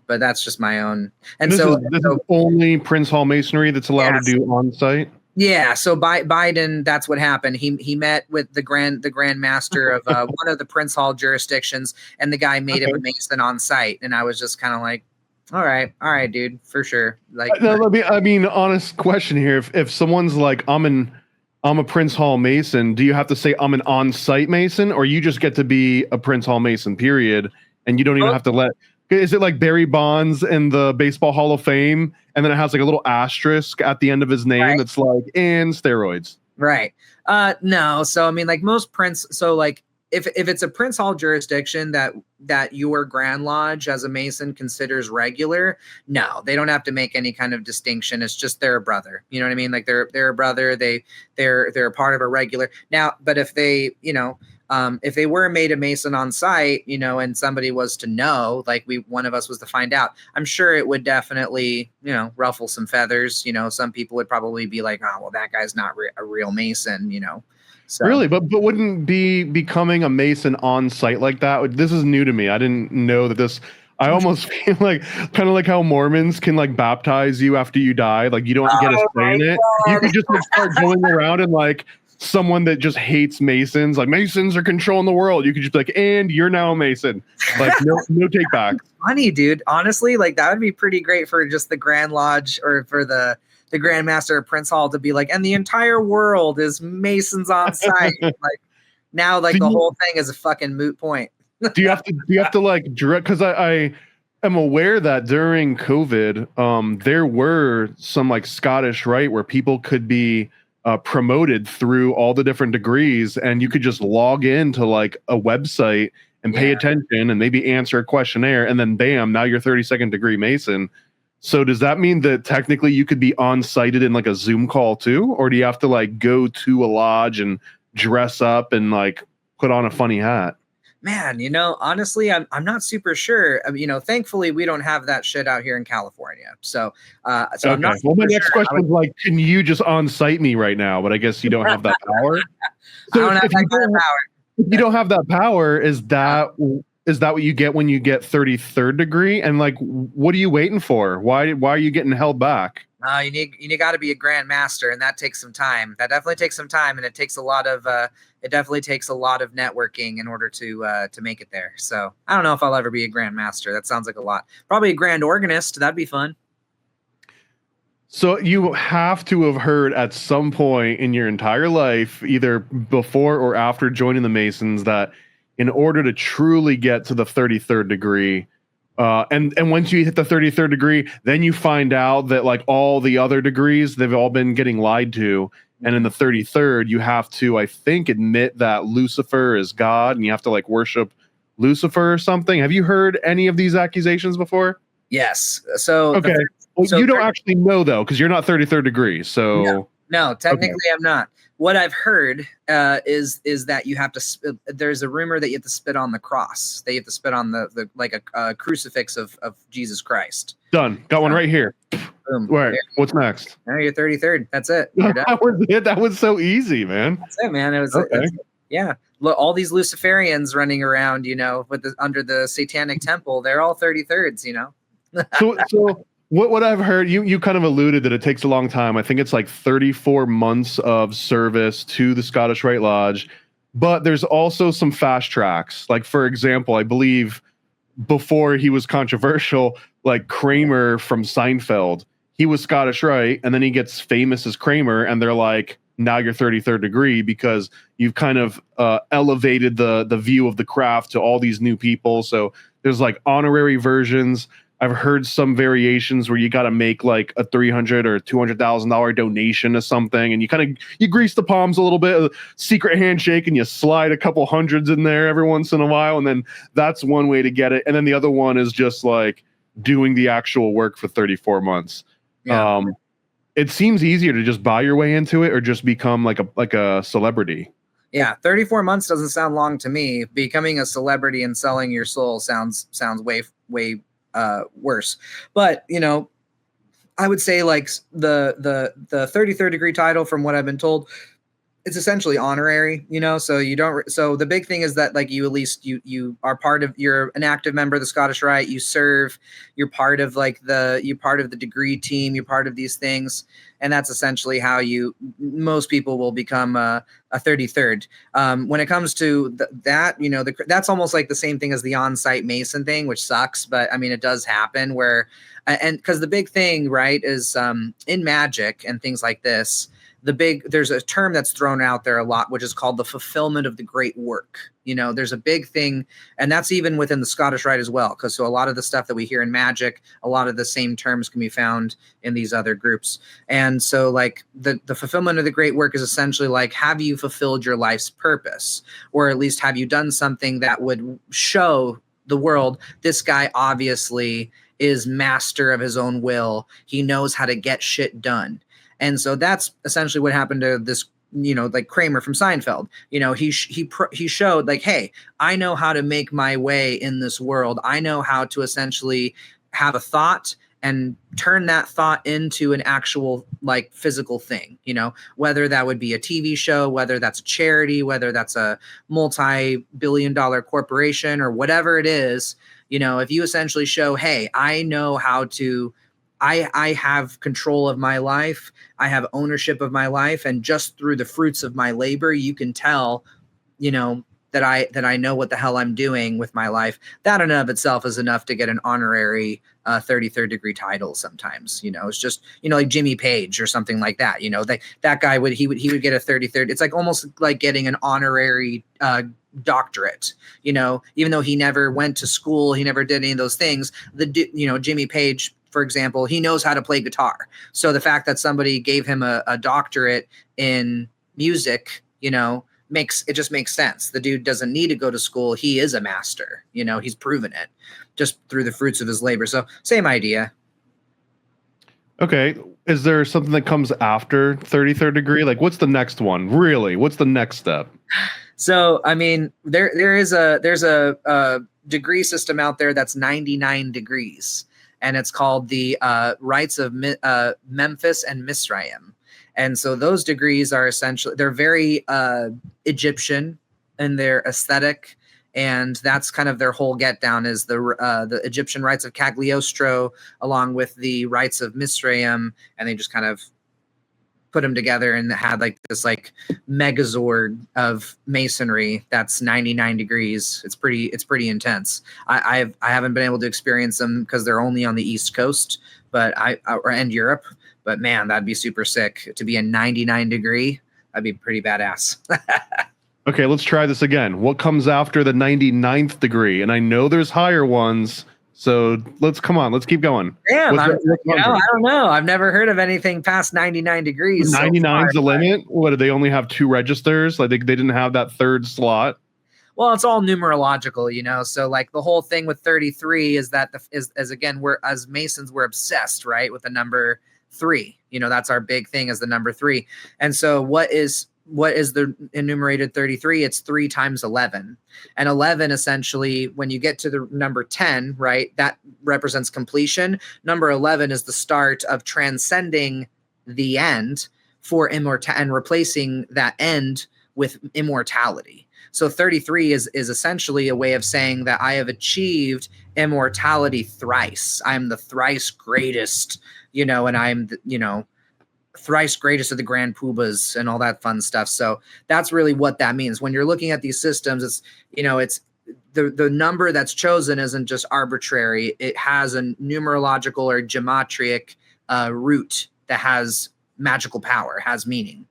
but that's just my own. And this so is only Prince Hall Masonry that's allowed to do on site. Yeah, so Biden, that's what happened. He met with the Grand Master of one of the Prince Hall jurisdictions, and the guy made him a Mason on site. And I was just kind of like, all right, dude, for sure. Like, I mean, honest question here: if someone's like, I'm a Prince Hall Mason, do you have to say I'm an on-site Mason, or you just get to be a Prince Hall Mason, period, and you don't even have to let? Is it like Barry Bonds in the Baseball Hall of Fame, and then it has like a little asterisk at the end of his name that's like, and steroids? Right. No. So I mean, like most Prince. So like, if it's a Prince Hall jurisdiction that your Grand Lodge as a Mason considers regular, no, they don't have to make any kind of distinction. It's just they're a brother. You know what I mean? Like they're a brother. They're a part of a regular now. But if they, if they were made a Mason on site, and somebody was to know, like one of us was to find out, I'm sure it would definitely, ruffle some feathers. Some people would probably be like, oh, well, that guy's not a real Mason, So. Really, but wouldn't becoming a Mason on site like that? This is new to me. I didn't know that this. I almost feel like kind of like how Mormons can like baptize you after you die. Like you don't get a say in it. You can just like, start going around and like someone that just hates Masons, like Masons are controlling the world. You could just be like, and you're now a Mason. Like no take back. Funny, dude. Honestly, like that would be pretty great for just the Grand Lodge or for the Grand Master of Prince Hall to be like, and the entire world is Masons on site. Like now, like the whole thing is a fucking moot point. do you have to like direct? Because I am aware that during COVID, there were some like Scottish Rite where people could be promoted through all the different degrees, and you could just log into like a website and pay attention and maybe answer a questionnaire, and then bam, now you're 32nd degree Mason. So does that mean that technically you could be on-sited in like a Zoom call too? Or do you have to like go to a lodge and dress up and like put on a funny hat? Man, honestly, I'm not super sure. Thankfully we don't have that shit out here in California. So okay. I'm not well, my next question is like, can you just on-site me right now? But I guess you don't have that power. So I don't have that kind of power. If you don't have that power, is that what you get when you get 33rd degree? And like, what are you waiting for? Why are you getting held back? You got to be a Grand Master, and that takes some time. That definitely takes some time, and it takes a lot of networking in order to make it there. So I don't know if I'll ever be a Grand Master. That sounds like a lot. Probably a Grand Organist. That'd be fun. So you have to have heard at some point in your entire life, either before or after joining the Masons, that in order to truly get to the 33rd degree, and once you hit the 33rd degree, then you find out that like all the other degrees, they've all been getting lied to. And in the 33rd, you have to, I think, admit that Lucifer is God, and you have to like worship Lucifer or something. Have you heard any of these accusations before? Yes. So okay. You don't actually know though, because you're not 33rd degree. So no, technically I'm not. What I've heard is that you have to. There's a rumor that you have to spit on the cross. That you have to spit on the like a crucifix of Jesus Christ. Done. Got one right here. Boom. Where? What's next? Now you're 33rd. That's it. That was it. That was so easy, man. That's it, man. It was. Okay. Yeah. Look, all these Luciferians running around, with under the Satanic Temple. They're all 33rds. So what I've heard, you kind of alluded that it takes a long time. I think it's like 34 months of service to the Scottish Rite Lodge, but there's also some fast tracks. Like, for example, I believe before he was controversial, like Kramer from Seinfeld, he was Scottish Rite, and then he gets famous as Kramer, and they're like, now you're 33rd degree because you've kind of elevated the view of the craft to all these new people. So there's like honorary versions. I've heard some variations where you got to make like a $300,000 or $200,000 donation to something, and you grease the palms a little bit, a secret handshake, and you slide a couple hundreds in there every once in a while, and then that's one way to get it. And then the other one is just like doing the actual work for 34 months. Yeah. It seems easier to just buy your way into it or just become like a celebrity. Yeah, 34 months doesn't sound long to me. Becoming a celebrity and selling your soul sounds way worse. But I would say like the 33rd degree title, from what I've been told, it's essentially honorary, so you don't, so the big thing is that like you, at least you are part of, you're an active member of the Scottish Rite, you serve, you're part of you're part of the degree team, you're part of these things. And that's essentially how most people will become a 33rd. When it comes to that, that's almost like the same thing as the on-site Mason thing, which sucks. But I mean, it does happen where, and because the big thing, right, is in Magick and things like this, there's a term that's thrown out there a lot, which is called the fulfillment of the great work. There's a big thing, and that's even within the Scottish Rite as well. Because so a lot of the stuff that we hear in Magick, a lot of the same terms can be found in these other groups. And so like the fulfillment of the great work is essentially like, have you fulfilled your life's purpose? Or at least have you done something that would show the world, this guy obviously is master of his own will. He knows how to get shit done. And so that's essentially what happened to this, like Kramer from Seinfeld. He showed like, hey, I know how to make my way in this world. I know how to essentially have a thought and turn that thought into an actual like physical thing, whether that would be a TV show, whether that's a charity, whether that's a multi-billion-dollar corporation or whatever it is. If you essentially show, hey, I know how to, I have control of my life. I have ownership of my life. And just through the fruits of my labor, you can tell, that I know what the hell I'm doing with my life. That in and of itself is enough to get an honorary 33rd degree title sometimes. It's just, like Jimmy Page or something like that. That guy would get a 33rd. It's like almost like getting an honorary doctorate, even though he never went to school, he never did any of those things. Jimmy Page, for example, he knows how to play guitar. So the fact that somebody gave him a doctorate in music, it just makes sense. The dude doesn't need to go to school. He is a master. He's proven it just through the fruits of his labor. So same idea. Okay. Is there something that comes after 33rd degree? Like what's the next one? Really? What's the next step? So, I mean, there's a degree system out there that's 99 degrees. And it's called the Rites of Memphis and Misraim. And so those degrees are essentially, they're very Egyptian in their aesthetic. And that's kind of their whole get down is the Egyptian rites of Cagliostro along with the rites of Misraim. And they just kind of put them together and had like this like megazord of masonry that's 99 degrees. It's pretty intense. I haven't been able to experience them because they're only on the East Coast, and Europe. But man, that'd be super sick to be a 99 degree. That'd be pretty badass. Okay, let's try this again. What comes after the 99th degree? And I know there's higher ones. So let's keep going. Damn, I don't know. I've never heard of anything past 99 degrees. 99 is the limit. What, do they only have 2 registers? Like they didn't have that third slot? Well, it's all numerological, So like the whole thing with 33 is that again, as Masons, we're obsessed, right, with the number 3. That's our big thing is the number 3. And so what is the enumerated 33? It's 3 times 11. And 11, essentially, when you get to the number 10, right, that represents completion. Number 11 is the start of transcending the end for immortality and replacing that end with immortality. So 33 is essentially a way of saying that I have achieved immortality thrice. I'm the thrice greatest, and I'm, thrice greatest of the grand poobahs and all that fun stuff. So that's really what that means. When you're looking at these systems, it's, it's the number that's chosen isn't just arbitrary. It has a numerological or geometric root that has magical power, has meaning.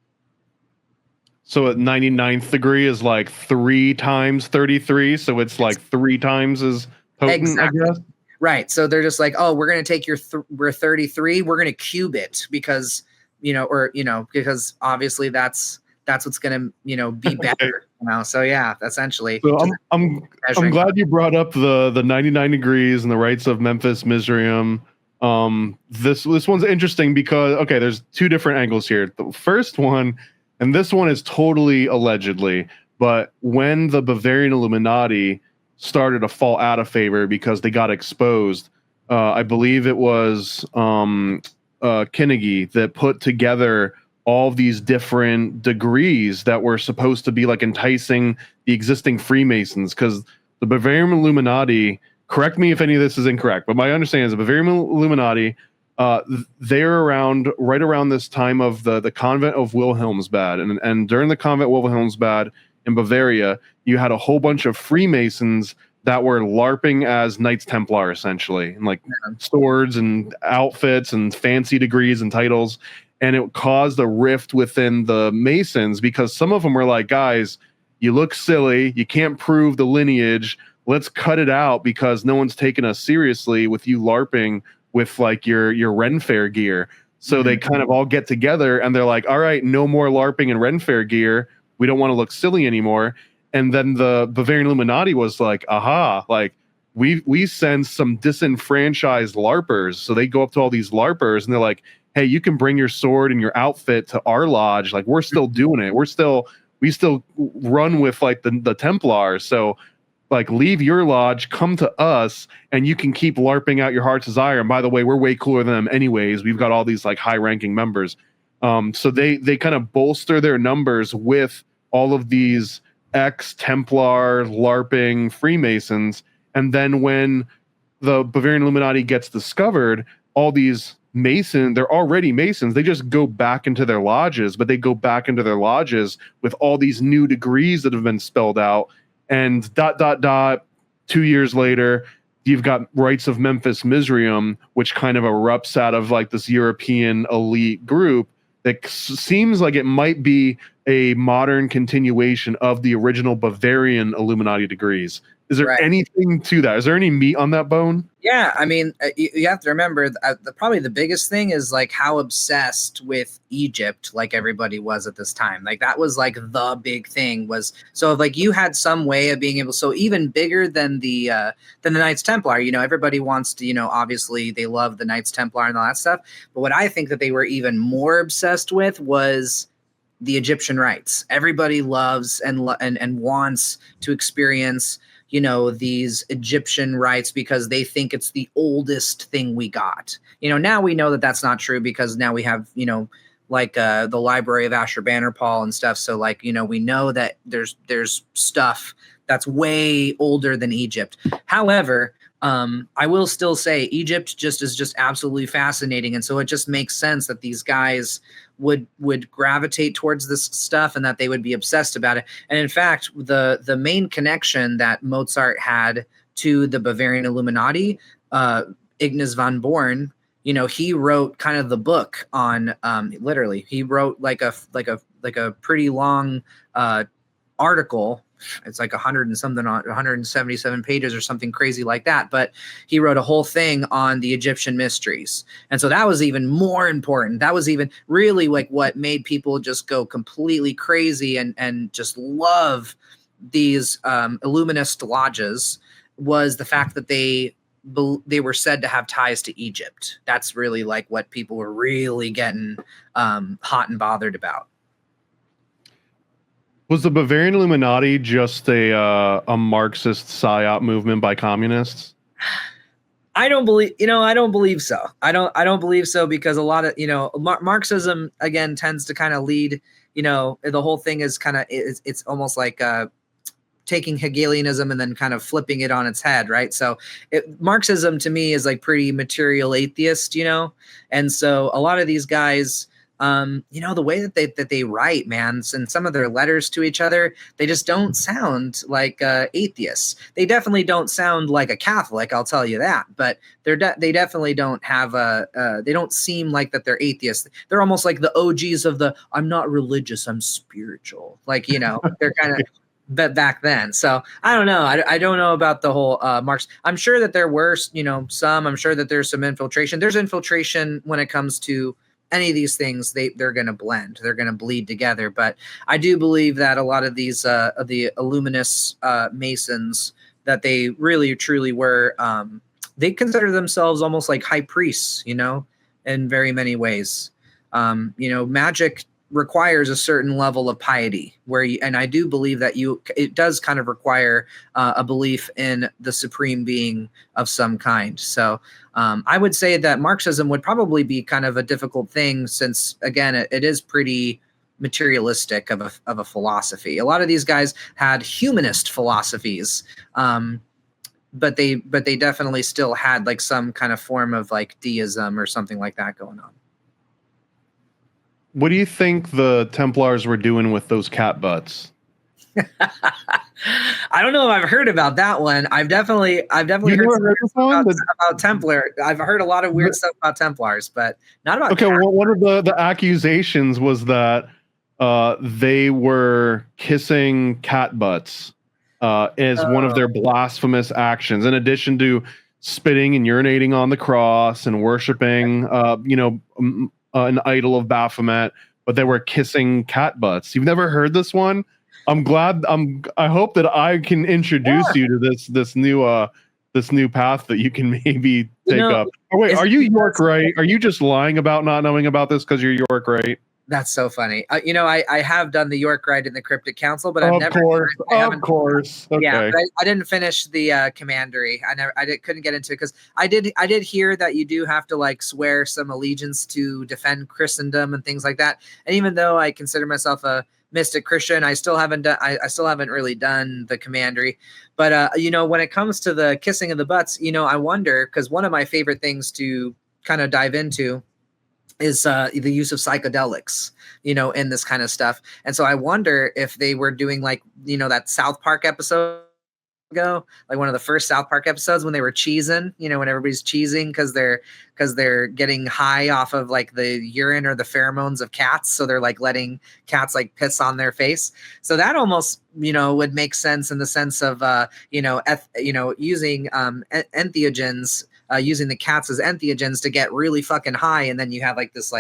So at 99th degree is like 3 times 33. So it's like 3 times as potent, exactly. I guess. Right. So they're just like, oh, we're going to take we're 33. We're going to cube it because, because obviously that's what's going to, be better. So yeah, essentially. So I'm glad you brought up the 99 degrees and the rites of Memphis, Misraim. This one's interesting because, okay, there's 2 different angles here. The first one, and this one is totally allegedly, but when the Bavarian Illuminati started to fall out of favor because they got exposed, I believe it was Carnegie that put together all these different degrees that were supposed to be like enticing the existing Freemasons, because the Bavarian Illuminati, correct me if any of this is incorrect, but my understanding is the Bavarian Illuminati, they're around right around this time of the convent of Wilhelmsbad, and during the convent of Wilhelmsbad in Bavaria, you had a whole bunch of Freemasons that were LARPing as Knights Templar, essentially, and like swords and outfits and fancy degrees and titles. And it caused a rift within the Masons, because some of them were like, guys, you look silly, you can't prove the lineage, let's cut it out, because no one's taking us seriously with you LARPing with like your Ren Fair gear. So they kind of all get together and they're like, all right, no more LARPing in Ren Fair gear, we don't want to look silly anymore. And then the Bavarian Illuminati was like, aha, like we send some disenfranchised LARPers. So they go up to all these LARPers and they're like, hey, you can bring your sword and your outfit to our lodge. Like, we're still doing it. We still run with like the Templars. So like, leave your lodge, come to us, and you can keep LARPing out your heart's desire. And by the way, we're way cooler than them anyways. We've got all these like high ranking members. So they kind of bolster their numbers with all of these ex-Templar LARPing Freemasons. And then when the Bavarian Illuminati gets discovered, all these Masons, they're already Masons, they just go back into their lodges, but they go back into their lodges with all these new degrees that have been spelled out. And ... 2 years later, you've got Rites of Memphis Misrium, which kind of erupts out of like this European elite group that seems like it might be a modern continuation of the original Bavarian Illuminati degrees. Is there anything to that? Is there any meat on that bone? Yeah, I mean, you have to remember, probably the biggest thing is like how obsessed with Egypt like everybody was at this time. Like that was like the big thing was, so like you had some way of being able, so even bigger than the Knights Templar, you know, everybody wants to, you know, obviously they love the Knights Templar and all that stuff. But what I think that they were even more obsessed with was the Egyptian rites. Everybody loves and wants to experience, you know, these Egyptian rites because they think it's the oldest thing we got. You know, now we know that that's not true because now we have, you know, like the Library of Ashurbanipal and stuff. So like, you know, we know that there's stuff that's way older than Egypt. However, I will still say Egypt is just absolutely fascinating. And so it just makes sense that these guys would gravitate towards this stuff and that they would be obsessed about it. And in fact, the main connection that Mozart had to the Bavarian Illuminati, Ignaz von Born, you know, he wrote kind of the book on, literally, he wrote like a pretty long article. It's like 100 and something, 177 pages or something crazy like that. But he wrote a whole thing on the Egyptian mysteries. And so that was even more important. That was even really like what made people just go completely crazy and just love these Illuminist lodges, was the fact that they were said to have ties to Egypt. That's really like what people were really getting hot and bothered about. Was the Bavarian Illuminati just a Marxist psyop movement by communists? I don't believe so. I don't believe so, because a lot of, you know, Marxism again tends to kind of lead, you know, the whole thing is kind of, it's almost like taking Hegelianism and then kind of flipping it on its head, right? So Marxism to me is like pretty material atheist, you know, and so a lot of these guys, you know, the way that they write, man, and some of their letters to each other, they just don't sound like atheists. They definitely don't sound like a Catholic, I'll tell you that. But they definitely don't have they don't seem like that they're atheists. They're almost like the OGs of the I'm not religious, I'm spiritual. Like, you know, they're kind of back then. So I don't know. I don't know about the whole Marx. I'm sure that there were, you know, I'm sure that there's some infiltration. There's infiltration when it comes to any of these things. They're going to blend, they're going to bleed together. But I do believe that a lot of these the Illuminist Masons, that they really truly were, they consider themselves almost like high priests, you know, in very many ways. You know, Magick requires a certain level of piety and I do believe that it does kind of require a belief in the supreme being of some kind. So I would say that Marxism would probably be kind of a difficult thing, since again, it is pretty materialistic of a philosophy. A lot of these guys had humanist philosophies, but they definitely still had like some kind of form of like deism or something like that going on. What do you think the Templars were doing with those cat butts? I don't know if I've heard about that one. I've definitely heard about Templar. I've heard a lot of weird stuff about Templars, but not about. Okay, well, one of the accusations was that they were kissing cat butts as one of their blasphemous actions, in addition to spitting and urinating on the cross and worshiping, an idol of Baphomet, but they were kissing cat butts. You've never heard this one? I'm glad. I hope that I can introduce you to this new path that you can maybe take up. Oh, wait, are you York Rite? Are you just lying about not knowing about this because you're York Rite? That's so funny. I have done the York Rite in the Cryptic Council, but I've never. Of course. Okay. Yeah, but I didn't finish the commandery. Couldn't get into it because I did hear that you do have to like swear some allegiance to defend Christendom and things like that. And even though I consider myself a mystic Christian, I still haven't really done the commandery. But when it comes to the kissing of the butts, I wonder, because one of my favorite things to kind of dive into is the use of psychedelics, in this kind of stuff. And so I wonder if they were doing like, that South Park episode ago, like one of the first South Park episodes when they were cheesing, when everybody's cheesing because they're getting high off of like the urine or the pheromones of cats. So they're like letting cats like piss on their face. So that almost, would make sense in the sense of, using entheogens, using the cats as entheogens to get really fucking high, and then you have like this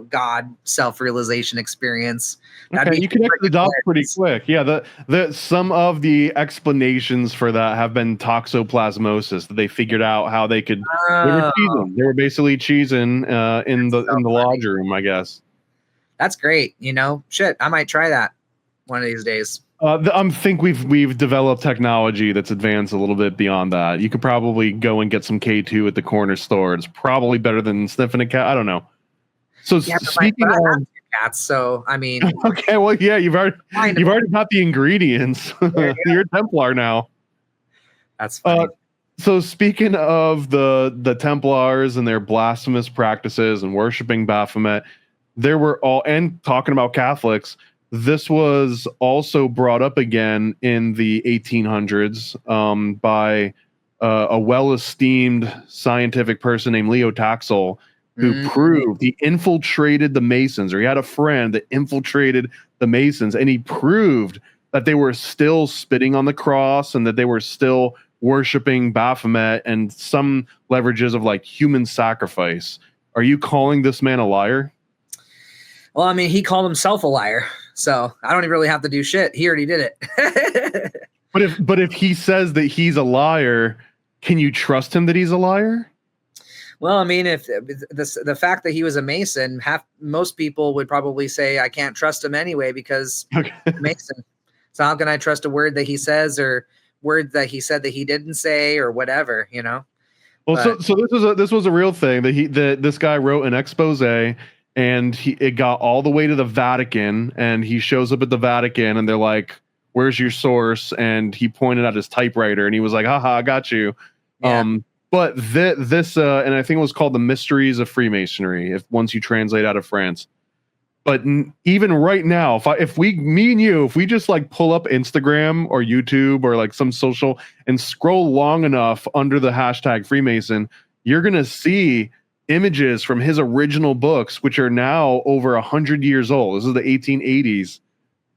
God self-realization experience. Okay, you connect the dots pretty quick. Yeah, the some of the explanations for that have been toxoplasmosis, that they figured out how they could. They were basically cheesing in the lodge room, I guess. That's great. Shit, I might try that one of these days. I think we've developed technology that's advanced a little bit beyond that. You could probably go and get some K2 at the corner store. It's probably better than sniffing a cat. I don't know. So yeah, speaking of cats, so I mean, okay, well, yeah, you've already got the ingredients. You're a Templar now. That's funny. So speaking of the Templars and their blasphemous practices and worshiping Baphomet, and talking about Catholics. This was also brought up again in the 1800s by a well-esteemed scientific person named Leo Taxil, who proved he infiltrated the Masons, or he had a friend that infiltrated the Masons, and he proved that they were still spitting on the cross and that they were still worshiping Baphomet and some leverages of like human sacrifice. Are you calling this man a liar? Well, I mean, he called himself a liar. So I don't even really have to do shit. He already did it. But if he says that he's a liar, can you trust him that he's a liar? Well, I mean, if the fact that he was a Mason, most people would probably say I can't trust him anyway because Mason. So how can I trust a word that he says or word that he said that he didn't say or whatever, Well, but, so this was a real thing that this guy wrote an expose. And it got all the way to the Vatican, and he shows up at the Vatican, and they're like, "Where's your source?" And he pointed at his typewriter, and he was like, "Haha, I got you." Yeah. But this, and I think it was called The Mysteries of Freemasonry, once you translate out of France. But even right now, if we just like pull up Instagram or YouTube or like some social and scroll long enough under the hashtag Freemason, you're gonna see images from his original books, which are now over 100 years old. This is the 1880s.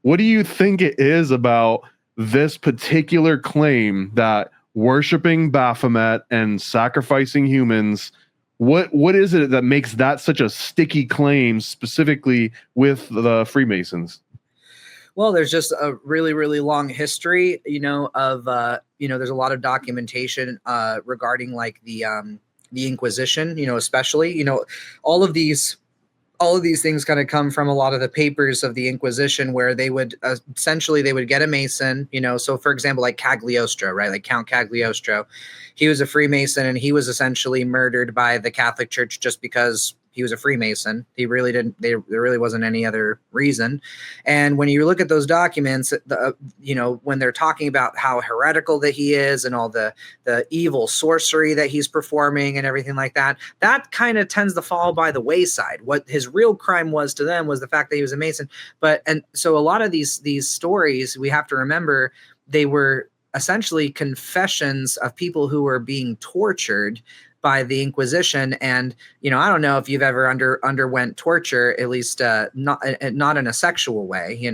What do you think it is about this particular claim that worshiping Baphomet and sacrificing humans, what is it that makes that such a sticky claim specifically with the Freemasons? Well, there's just a really, really long history, of, there's a lot of documentation regarding like the Inquisition, especially, all of these all of these things kind of come from a lot of the papers of the Inquisition, where they would essentially they would get a Mason, so for example, like Cagliostro, right? Like Count Cagliostro, he was a Freemason, and he was essentially murdered by the Catholic Church just because he was a Freemason. He really didn't. There really wasn't any other reason. And when you look at those documents, when they're talking about how heretical that he is and all the evil sorcery that he's performing and everything like that, that kind of tends to fall by the wayside. What his real crime was to them was the fact that he was a Mason. And so a lot of these stories, we have to remember, they were essentially confessions of people who were being tortured by the Inquisition. And, I don't know if you've ever underwent torture, at least not in a sexual way,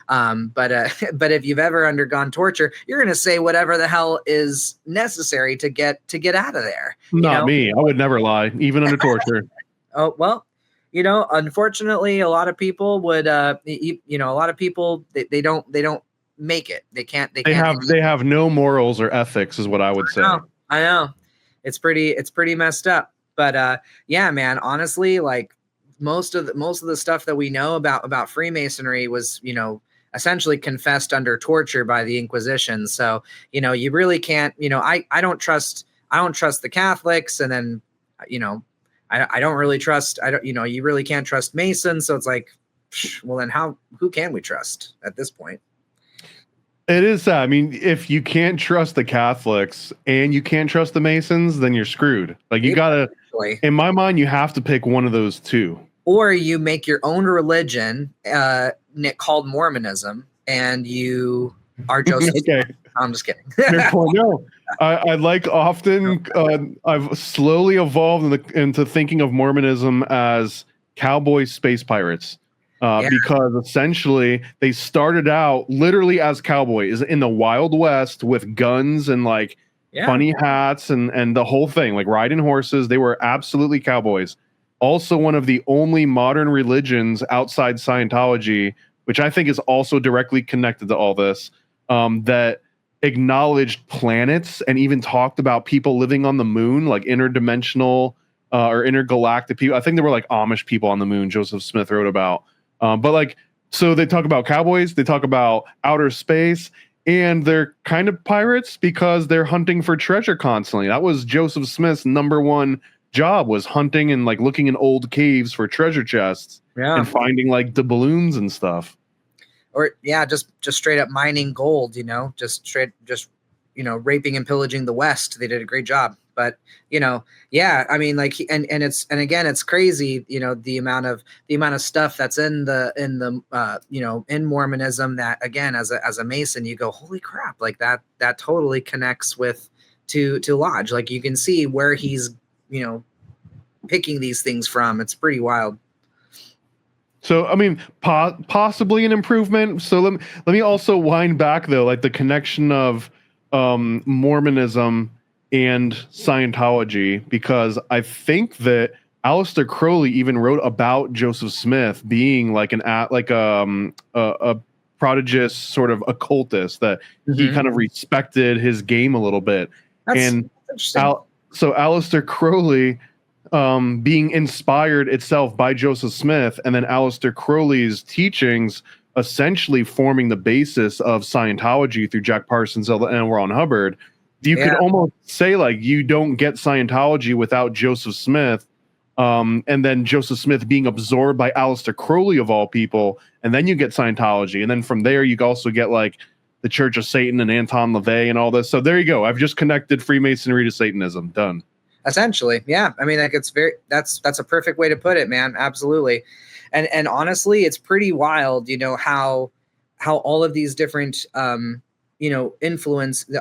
but if you've ever undergone torture, you're going to say whatever the hell is necessary to get out of there. Not me. I would never lie, even under torture. Oh, well, unfortunately, a lot of people would, a lot of people, they don't make it. They have no morals or ethics, is what I would say. I know. It's pretty messed up. But yeah, man, honestly, like most of the stuff that we know about Freemasonry was, essentially confessed under torture by the Inquisition. So, you really can't, I don't trust the Catholics, and then, I don't really trust, you really can't trust Masons. So it's like, well, then who can we trust at this point? It is sad. I mean, if you can't trust the Catholics and you can't trust the Masons, then you're screwed. Like, you gotta, in my mind, you have to pick one of those two. Or you make your own religion, called Mormonism, and you are Joseph. Okay. I'm just kidding. No, I like often. I've slowly evolved into thinking of Mormonism as cowboy space pirates. Because essentially they started out literally as cowboys in the Wild West with guns and funny hats and the whole thing, like riding horses. They were absolutely cowboys. Also one of the only modern religions outside Scientology, which I think is also directly connected to all this, that acknowledged planets and even talked about people living on the moon, like interdimensional or intergalactic people. I think there were like Amish people on the moon, Joseph Smith wrote about. So they talk about cowboys, they talk about outer space, and they're kind of pirates because they're hunting for treasure constantly. That was Joseph Smith's number one job, was hunting and looking in old caves for treasure chests and finding doubloons and stuff. Or just straight up mining gold, raping and pillaging the West. They did a great job. But I mean, it's crazy, the amount of stuff that's in in Mormonism that, again, as a Mason, you go, holy crap, like that totally connects to Lodge. Like, you can see where he's picking these things from. It's pretty wild. So, I mean, possibly an improvement. So let me also wind back though, like the connection of Mormonism and Scientology, because I think that Aleister Crowley even wrote about Joseph Smith being a prodigious sort of occultist, that he kind of respected his game a little bit. So Aleister Crowley being inspired itself by Joseph Smith, and then Aleister Crowley's teachings essentially forming the basis of Scientology through Jack Parsons and L. Ron Hubbard. You could almost say you don't get Scientology without Joseph Smith, and then Joseph Smith being absorbed by Aleister Crowley of all people, and then you get Scientology, and then from there you also get the Church of Satan and Anton LaVey and all this. So there you go. I've just connected Freemasonry to Satanism. Done. Essentially, yeah. I mean, that's a perfect way to put it, man. Absolutely, and honestly, it's pretty wild, how all of these different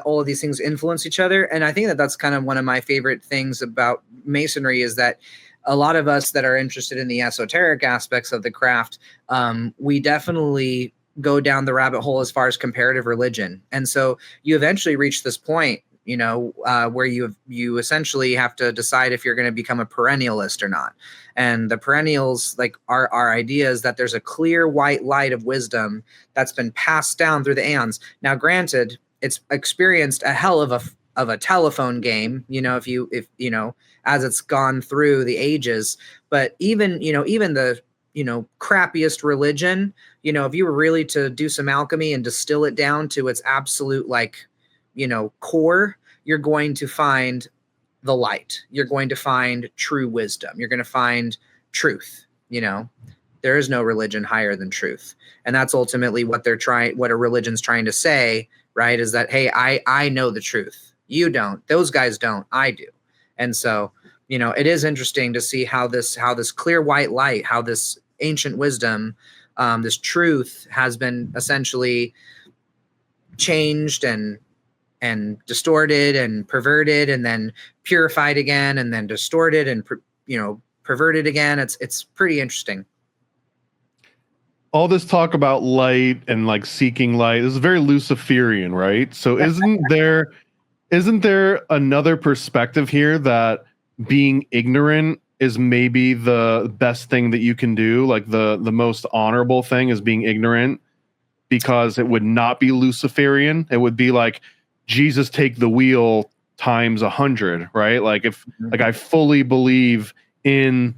all of these things influence each other. And I think that's kind of one of my favorite things about Masonry, is that a lot of us that are interested in the esoteric aspects of the craft, we definitely go down the rabbit hole as far as comparative religion. And so you eventually reach this point, where you essentially have to decide if you're going to become a perennialist or not. And the perennials, our idea is that there's a clear white light of wisdom that's been passed down through the aeons. Now, granted, it's experienced a hell of a telephone game, if as it's gone through the ages. But even the crappiest religion, if you were really to do some alchemy and distill it down to its absolute core, you're going to find the light. You're going to find true wisdom. You're going to find truth. There is no religion higher than truth. And that's ultimately what a religion's trying to say, right? Is that, hey, I know the truth. You don't. Those guys don't. I do. And so, it is interesting to see how this clear white light, how this ancient wisdom, this truth has been essentially changed and distorted and perverted, and then purified again, and then distorted and perverted again. It's pretty interesting. All this talk about light and like seeking light is very Luciferian, right? So isn't there another perspective here that being ignorant is maybe the best thing that you can do? Like the most honorable thing is being ignorant, because it would not be Luciferian. It would be like Jesus take the wheel times 100, right? Like if like I fully believe in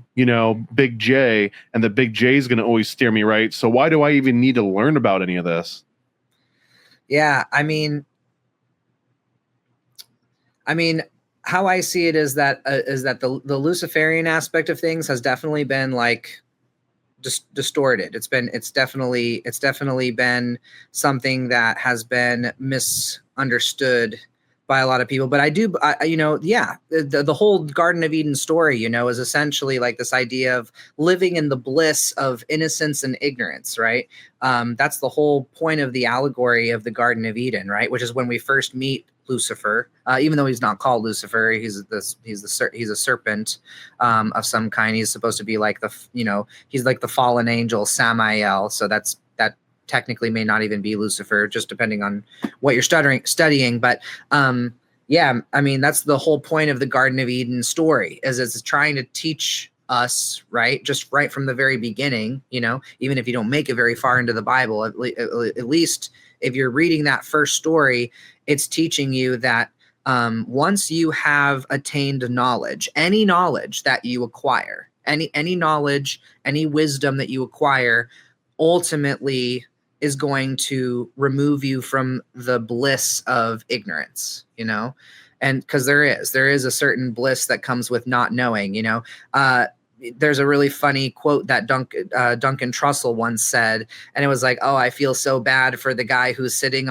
Big J, and the Big J is going to always steer me right. So why do I even need to learn about any of this? Yeah, I mean, how I see it is that the Luciferian aspect of things has definitely been like distorted. It's definitely been something that has been misunderstood by a lot of people. But the whole Garden of Eden story, is essentially like this idea of living in the bliss of innocence and ignorance, right? That's the whole point of the allegory of the Garden of Eden, right? Which is when we first meet Lucifer, even though he's not called Lucifer, he's a serpent of some kind. He's supposed to be like he's like the fallen angel Samael. So that technically may not even be Lucifer, just depending on what you're studying. But that's the whole point of the Garden of Eden story, is it's trying to teach us, right, just right from the very beginning, even if you don't make it very far into the Bible, at least if you're reading that first story, it's teaching you that once you have attained knowledge, any knowledge that you acquire, any knowledge, any wisdom that you acquire, ultimately is going to remove you from the bliss of ignorance, and because there is a certain bliss that comes with not knowing. There's a really funny quote that Duncan Trussell once said, and it was like, "Oh, I feel so bad for the guy who's sitting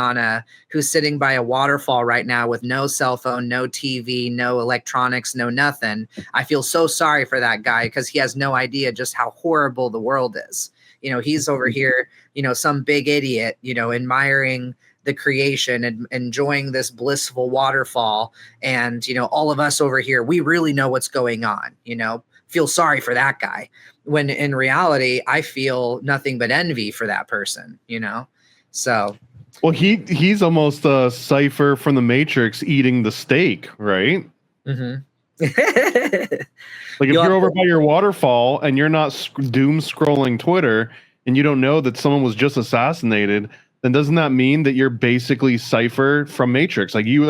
by a waterfall right now with no cell phone, no TV, no electronics, no nothing. I feel so sorry for that guy, because he has no idea just how horrible the world is. He's over here, some big idiot, admiring the creation and enjoying this blissful waterfall. And, all of us over here, we really know what's going on, feel sorry for that guy. When in reality, I feel nothing but envy for that person, So. Well, he's almost a Cypher from the Matrix eating the steak, right? Mm-hmm. Like if you're over by your waterfall and you're not doom scrolling Twitter and you don't know that someone was just assassinated, then doesn't that mean that you're basically Cypher from Matrix? Like you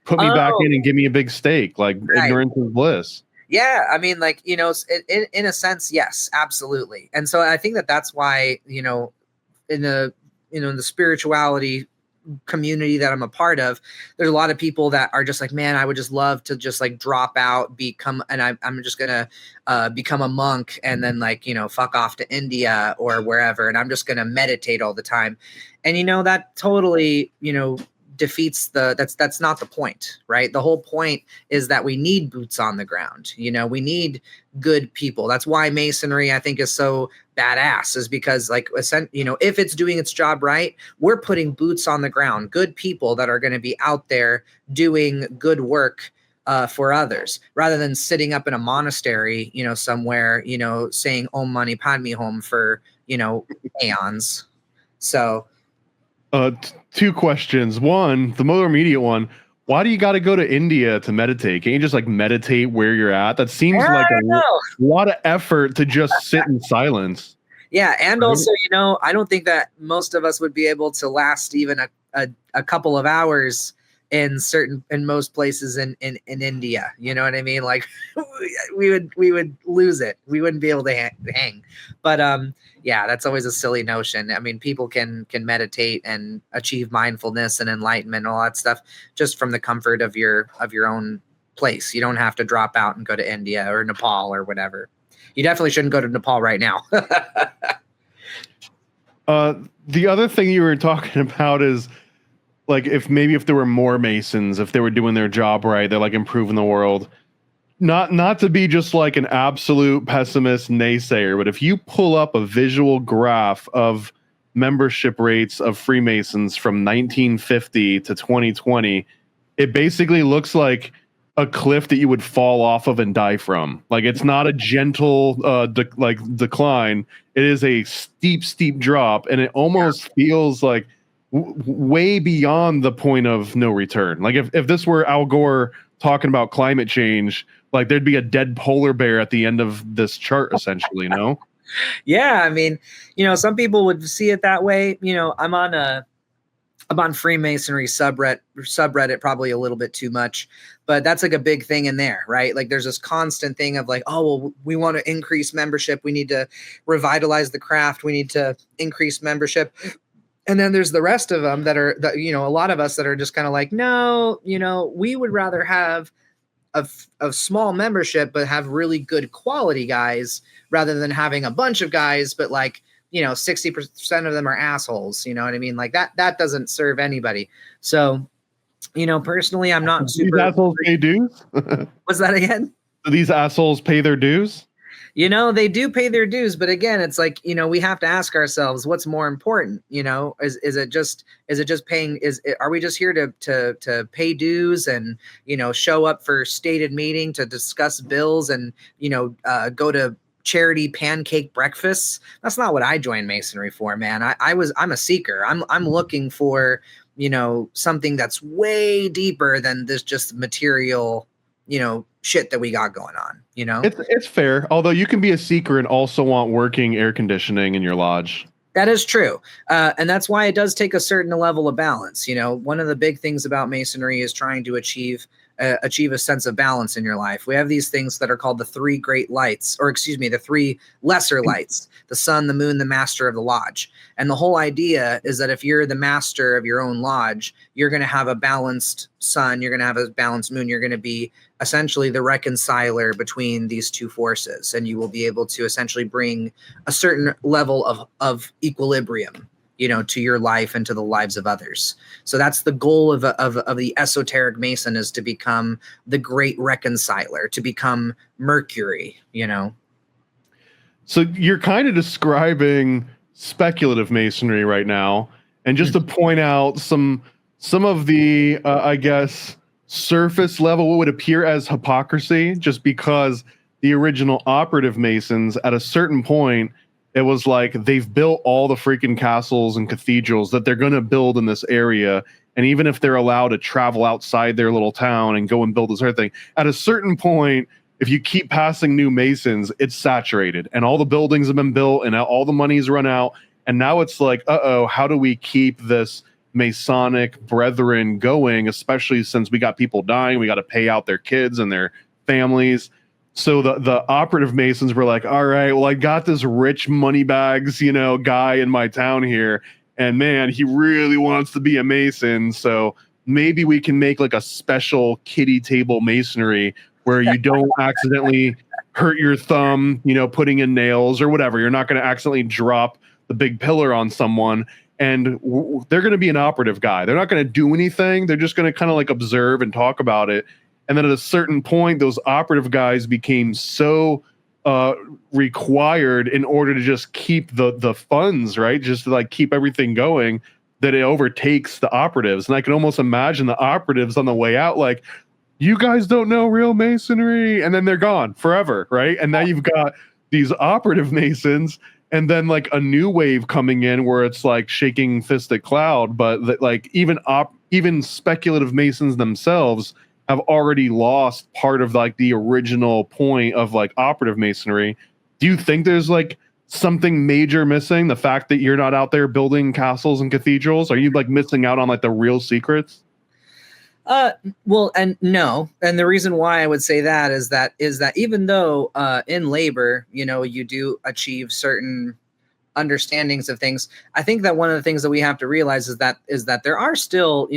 put me back in and give me a big steak, like right. Ignorance is bliss. Yeah, in a sense, yes, absolutely. And so I think that's why, in the spirituality community that I'm a part of, there's a lot of people that are just like, man, I would just love to just like drop out, I'm just gonna become a monk and then fuck off to India or wherever, and I'm just gonna meditate all the time. And that totally defeats that's not the point, right? The whole point is that we need boots on the ground. We need good people. That's why Masonry, I think, is so badass, is because if it's doing its job right, we're putting boots on the ground, good people that are going to be out there doing good work for others, rather than sitting up in a monastery, somewhere, saying Om Mani Padme Hum for, aeons. So, two questions. One, the more immediate one, why do you got to go to India to meditate? Can't you just meditate where you're at? That seems like a lot of effort to just sit in silence. Yeah. And also, I don't think that most of us would be able to last even a couple of hours, in most places in India. You know what I mean? Like we would lose it. We wouldn't be able to hang. But yeah, that's always a silly notion. I mean, people can meditate and achieve mindfulness and enlightenment and all that stuff just from the comfort of your own place. You don't have to drop out and go to India or Nepal or whatever. You definitely shouldn't go to Nepal right now. The other thing you were talking about is like if there were more Masons, if they were doing their job right, they're like improving the world. Not to be just like an absolute pessimist naysayer, but if you pull up a visual graph of membership rates of Freemasons from 1950 to 2020, it basically looks like a cliff that you would fall off of and die from. Like it's not a gentle decline. It is a steep drop, and it almost feels like way beyond the point of no return. Like if this were Al Gore talking about climate change, like there'd be a dead polar bear at the end of this chart, essentially, no? Yeah, I mean, some people would see it that way. I'm on Freemasonry subreddit probably a little bit too much, but that's like a big thing in there, right? Like there's this constant thing of like, oh, well, we want to increase membership. We need to revitalize the craft. We need to increase membership. And then there's the rest of them that are, a lot of us that are just kind of like, no, we would rather have a small membership, but have really good quality guys rather than having a bunch of guys, but like, 60% of them are assholes. You know what I mean? Like that doesn't serve anybody. So, personally, I'm not super. These assholes pay dues? What's that again? Do these assholes pay their dues? They do pay their dues, but again, it's like, we have to ask ourselves, what's more important? Is it just paying? Are we just here to pay dues and, show up for stated meeting to discuss bills and, go to charity pancake breakfasts? That's not what I joined Masonry for, man. I'm a seeker. I'm looking for, something that's way deeper than this just material, shit that we got going on. It's fair. Although you can be a seeker and also want working air conditioning in your lodge. That is true. And that's why it does take a certain level of balance. One of the big things about Masonry is trying to achieve a sense of balance in your life. We have these things that are called the three great lights, or the three lesser lights, the sun, the moon, the master of the lodge. And the whole idea is that if you're the master of your own lodge, you're going to have a balanced sun, you're going to have a balanced moon, you're going to be essentially the reconciler between these two forces. And you will be able to essentially bring a certain level of equilibrium, to your life and to the lives of others. So that's the goal of the esoteric Mason, is to become the great reconciler, to become Mercury, So you're kind of describing speculative Masonry right now. And just to point out some of the, I guess, surface level, what would appear as hypocrisy, just because the original operative Masons at a certain point, it was like they've built all the freaking castles and cathedrals that they're going to build in this area. And even if they're allowed to travel outside their little town and go and build this other thing, at a certain point, if you keep passing new Masons, it's saturated and all the buildings have been built and all the money's run out. And now it's like, how do we keep this Masonic brethren going, especially since we got people dying, we got to pay out their kids and their families. So the operative Masons were like, all right, well, I got this rich money bags, guy in my town here. And man, he really wants to be a Mason. So maybe we can make like a special kiddie table Masonry where you don't accidentally hurt your thumb, putting in nails or whatever. You're not going to accidentally drop the big pillar on someone. And they're going to be an operative guy. They're not going to do anything. They're just going to kind of like observe and talk about it. And then at a certain point, those operative guys became so required in order to just keep the funds, right? Just to like keep everything going, that it overtakes the operatives. And I can almost imagine the operatives on the way out, like, you guys don't know real Masonry. And then they're gone forever, right? And now you've got these operative Masons, and then like a new wave coming in where it's like shaking fisted cloud. But that, like even speculative Masons themselves have already lost part of like the original point of like operative Masonry. Do you think there's like something major missing? The fact that you're not out there building castles and cathedrals? Are you like missing out on like the real secrets? Well, and no, and the reason why I would say that is that even though in labor, you do achieve certain understandings of things. I think that one of the things that we have to realize is that there are still,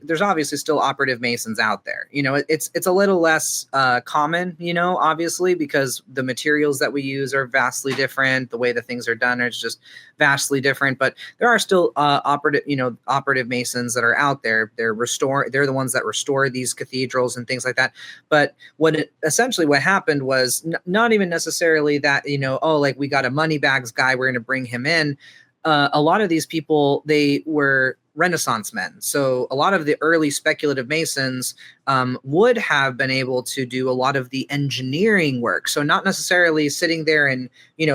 there's obviously still operative Masons out there. It's a little less common, obviously, because the materials that we use are vastly different. The way that things are done is just vastly different, but there are still operative Masons that are out there. They're the ones that restore these cathedrals and things like that. But essentially what happened was not even necessarily that, like we got a money bags guy, we're going to bring him in. A lot of these people, they were Renaissance men. So a lot of the early speculative Masons would have been able to do a lot of the engineering work. So not necessarily sitting there and,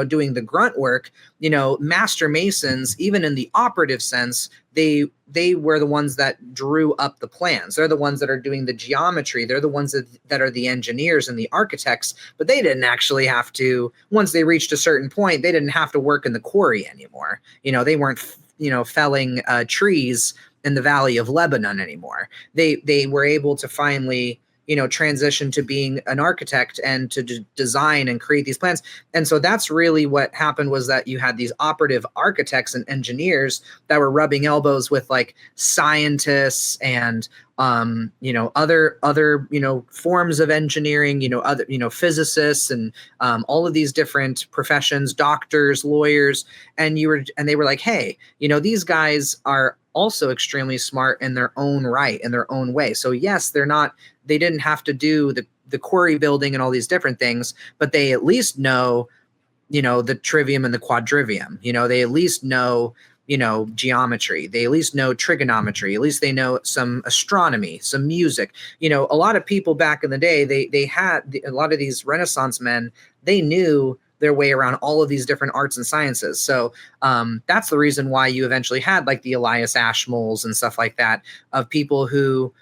doing the grunt work. Master Masons, even in the operative sense, they were the ones that drew up the plans. They're the ones that are doing the geometry. They're the ones that are the engineers and the architects, but they didn't actually have to, once they reached a certain point, they didn't have to work in the quarry anymore. They weren't felling trees in the Valley of Lebanon anymore. They were able to finally, transition to being an architect and to design and create these plans. And so that's really what happened, was that you had these operative architects and engineers that were rubbing elbows with like scientists and other forms of engineering, other physicists and all of these different professions, doctors, lawyers, and they were like, hey, these guys are also extremely smart in their own right, in their own way. So yes, they didn't have to do the quarry building and all these different things, but they at least know, the trivium and the quadrivium. They at least know, geometry. They at least know trigonometry. At least they know some astronomy, some music. A lot of people back in the day, they had a lot of these Renaissance men, they knew their way around all of these different arts and sciences. So that's the reason why you eventually had like the Elias Ashmoles and stuff like that, of people who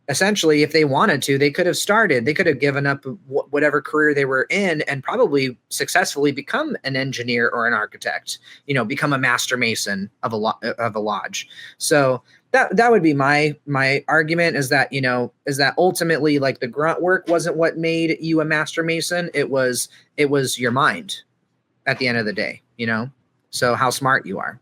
essentially, if they wanted to, they could have given up whatever career they were in and probably successfully become an engineer or an architect, become a master mason of a lodge. So that would be my argument, is that ultimately, like, the grunt work wasn't what made you a master mason. It was your mind at the end of the day, so how smart you are.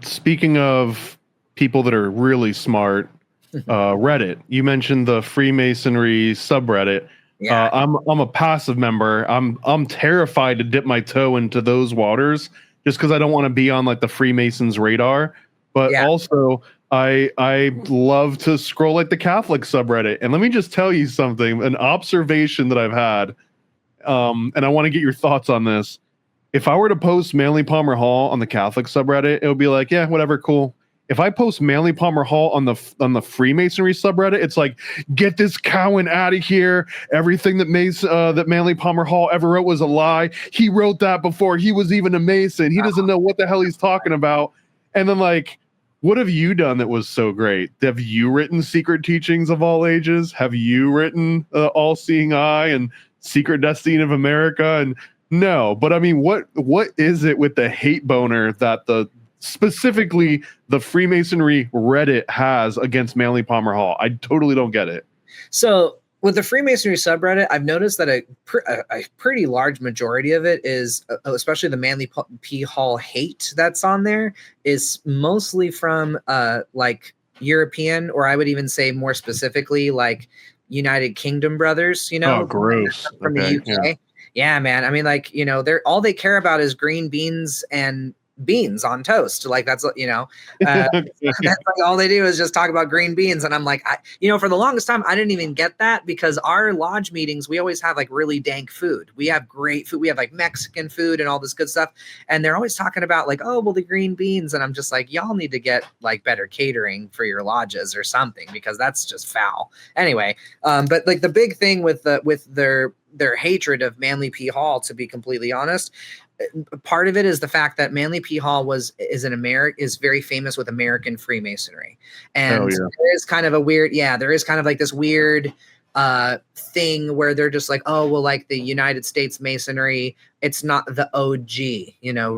Speaking of people that are really smart, Reddit, you mentioned the Freemasonry subreddit. Yeah. I'm a passive member. I'm terrified to dip my toe into those waters, just because I don't want to be on like the Freemasons radar. But also, I love to scroll like the Catholic subreddit. And let me just tell you something, an observation that I've had, and I want to get your thoughts on this. If I were to post Manly Palmer Hall on the Catholic subreddit, it would be like, yeah, whatever, cool. If I post Manly Palmer Hall on the Freemasonry subreddit, it's like, get this Cowan out of here. Everything that Manly Palmer Hall ever wrote was a lie. He wrote that before he was even a Mason. He doesn't know what the hell he's talking about. And then, like, what have you done that was so great? Have you written Secret Teachings of All Ages? Have you written All Seeing Eye and Secret Destiny of America? And no, but I mean, what is it with the hate boner that specifically the Freemasonry Reddit has against Manly Palmer Hall? I totally don't get it. So with the Freemasonry subreddit, I've noticed that a pretty large majority of it is, especially the Manly P. Hall hate that's on there, is mostly from like European, or I would even say more specifically like United Kingdom brothers, Oh, gross. From the UK. Yeah, man. I mean, like, all they care about is green beans and beans on toast. Like, that's that's like all they do is just talk about green beans. And I'm like, for the longest time, I didn't even get that, because our lodge meetings, we always have like really dank food. We have great food. We have like Mexican food and all this good stuff. And they're always talking about like, oh, well, the green beans. And I'm just like, y'all need to get like better catering for your lodges or something, because that's just foul. Anyway, but like the big thing with their hatred of Manly P. Hall, to be completely honest, part of it is the fact that Manly P. Hall is very famous with American Freemasonry, and there is kind of a weird, there is kind of like this weird thing where they're just like, oh, well, like the United States Masonry, it's not the OG,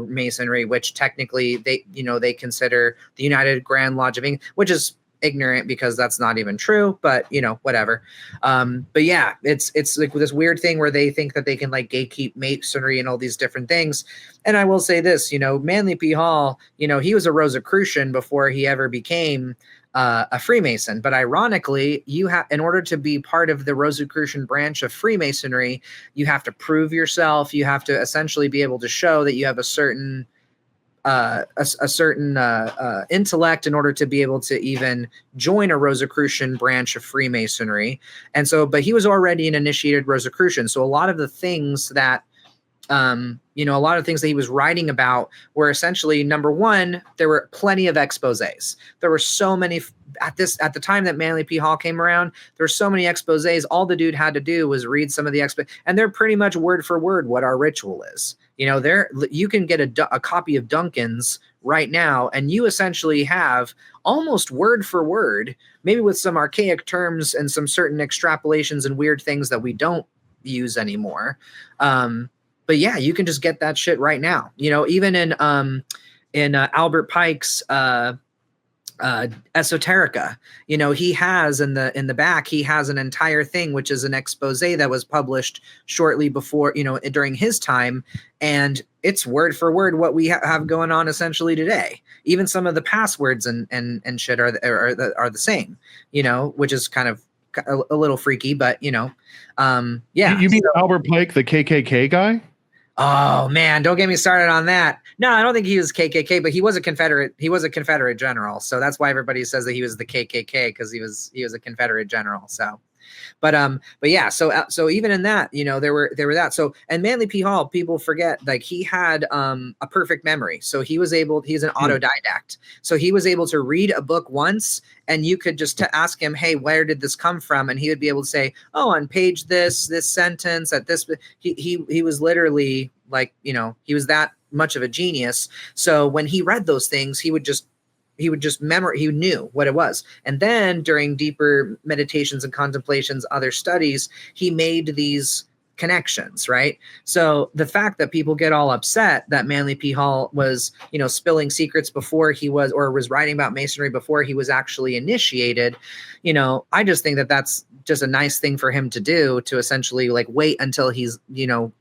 Masonry, which technically they consider the United Grand Lodge of England, which is ignorant because that's not even true, but you know, whatever. But yeah, it's like this weird thing where they think that they can like gatekeep Masonry and all these different things. And I will say this, you know, Manly P. Hall, you know, he was a Rosicrucian before he ever became a Freemason. But ironically, you have, in order to be part of the Rosicrucian branch of Freemasonry, you have to prove yourself. You have to essentially be able to show that you have a certain intellect in order to be able to even join a Rosicrucian branch of Freemasonry. And so, but he was already an initiated Rosicrucian. So a lot of the things that, you know, a lot of things that he was writing about were essentially, number one, there were plenty of exposés. There were so many at the time that Manly P. Hall came around, there were so many exposés. All the dude had to do was read some of the and they're pretty much word for word what our ritual is. You know, you can get a copy of Duncan's right now, and you essentially have almost word for word, maybe with some archaic terms and some certain extrapolations and weird things that we don't use anymore. But yeah, you can just get that shit right now. You know, even in Albert Pike's Esoterica, you know, he has in the back, he has an entire thing which is an expose that was published shortly before, you know, during his time, and it's word for word what we have going on essentially today. Even some of the passwords and shit are the same, you know, which is kind of a little freaky, but you know, yeah. You mean Albert Pike, the KKK guy? Oh man, don't get me started on that. No, I don't think he was KKK, but he was a Confederate. He was a Confederate general, so that's why everybody says that he was the KKK, because he was a Confederate general. So, but yeah. So even in that, you know, there were that. So, and Manly P. Hall, people forget, like he had a perfect memory. So he's an autodidact. So he was able to read a book once, and you could just ask him, hey, where did this come from? And he would be able to say, oh, on page this sentence at this. He was literally like, you know, he was that much of a genius. So when he read those things, he would just he knew what it was. And then during deeper meditations and contemplations, other studies, he made these connections, right? So the fact that people get all upset that Manly P. Hall was, you know, spilling secrets before he was, or was writing about Masonry before he was actually initiated, you know, I just think that that's just a nice thing for him to do, to essentially like wait until he's, you know,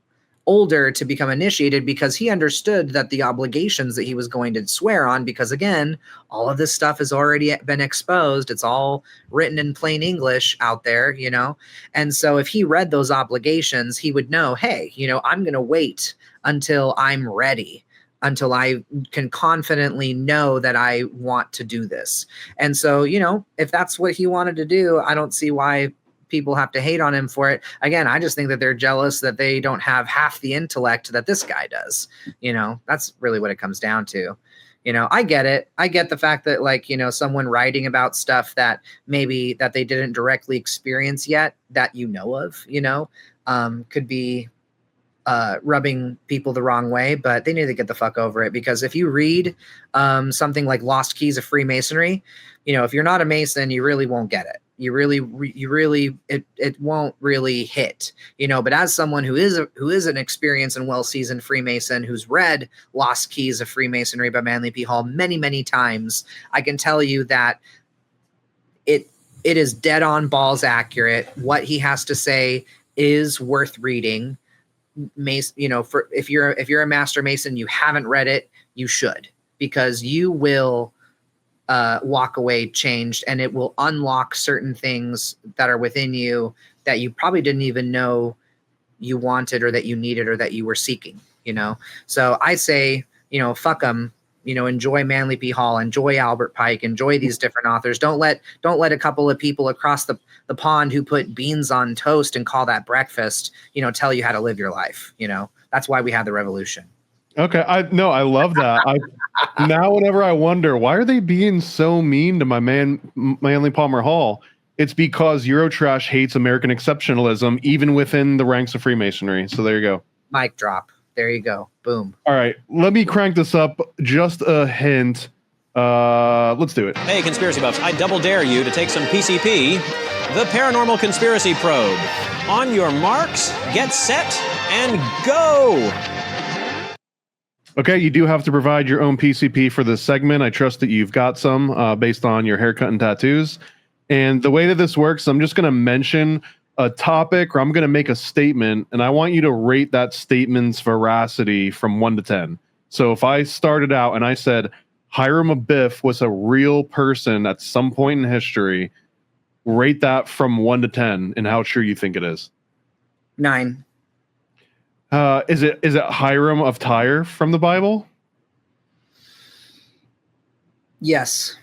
older to become initiated, because he understood that the obligations that he was going to swear on, because again, all of this stuff has already been exposed. It's all written in plain English out there, you know? And so if he read those obligations, he would know, hey, you know, I'm going to wait until I'm ready, until I can confidently know that I want to do this. And so, you know, if that's what he wanted to do, I don't see why people have to hate on him for it. Again, I just think that they're jealous that they don't have half the intellect that this guy does. You know, that's really what it comes down to. You know, I get it. I get the fact that, like, you know, someone writing about stuff that maybe that they didn't directly experience yet, that you know of, you know, could be rubbing people the wrong way, but they need to get the fuck over it. Because if you read something like Lost Keys of Freemasonry, you know, if you're not a Mason, you really won't get it. You really, it won't really hit, you know. But as someone who is an experienced and well-seasoned Freemason, who's read Lost Keys of Freemasonry by Manly P. Hall many, many times, I can tell you that it is dead on balls accurate. What he has to say is worth reading. You know, for if you're a Master Mason, you haven't read it, you should, because you will walk away changed, and it will unlock certain things that are within you that you probably didn't even know you wanted, or that you needed, or that you were seeking, you know? So I say, you know, fuck them, you know, enjoy Manly P. Hall, enjoy Albert Pike, enjoy these different authors. Don't let a couple of people across the pond who put beans on toast and call that breakfast, you know, tell you how to live your life. You know, that's why we had the revolution. Okay. I love that. Now, whenever I wonder, why are they being so mean to my man, Manly Palmer Hall? It's because Eurotrash hates American exceptionalism, even within the ranks of Freemasonry. So there you go. Mic drop. There you go. Boom. All right. Let me crank this up just a hint. Let's do it. Hey, conspiracy buffs. I double dare you to take some PCP, the Paranormal Conspiracy Probe. On your marks, get set, and go! Okay, you do have to provide your own PCP for this segment. I trust that you've got some based on your haircut and tattoos. And the way that this works, I'm just going to mention a topic, or I'm going to make a statement, and I want you to rate that statement's veracity from 1 to 10. So if I started out and I said Hiram Abiff was a real person at some point in history, rate that from 1 to 10 and how true you think it is. 9. Is it Hiram of Tyre from the Bible? Yes.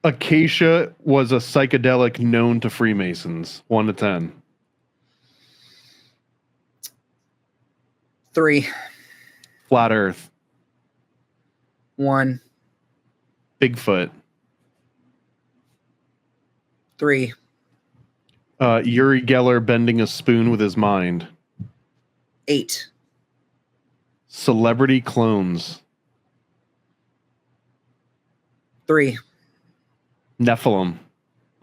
Acacia was a psychedelic known to Freemasons. 1 to 10. 3. Flat Earth. 1. Bigfoot. 3. Uri Geller bending a spoon with his mind. 8. Celebrity clones. 3. Nephilim.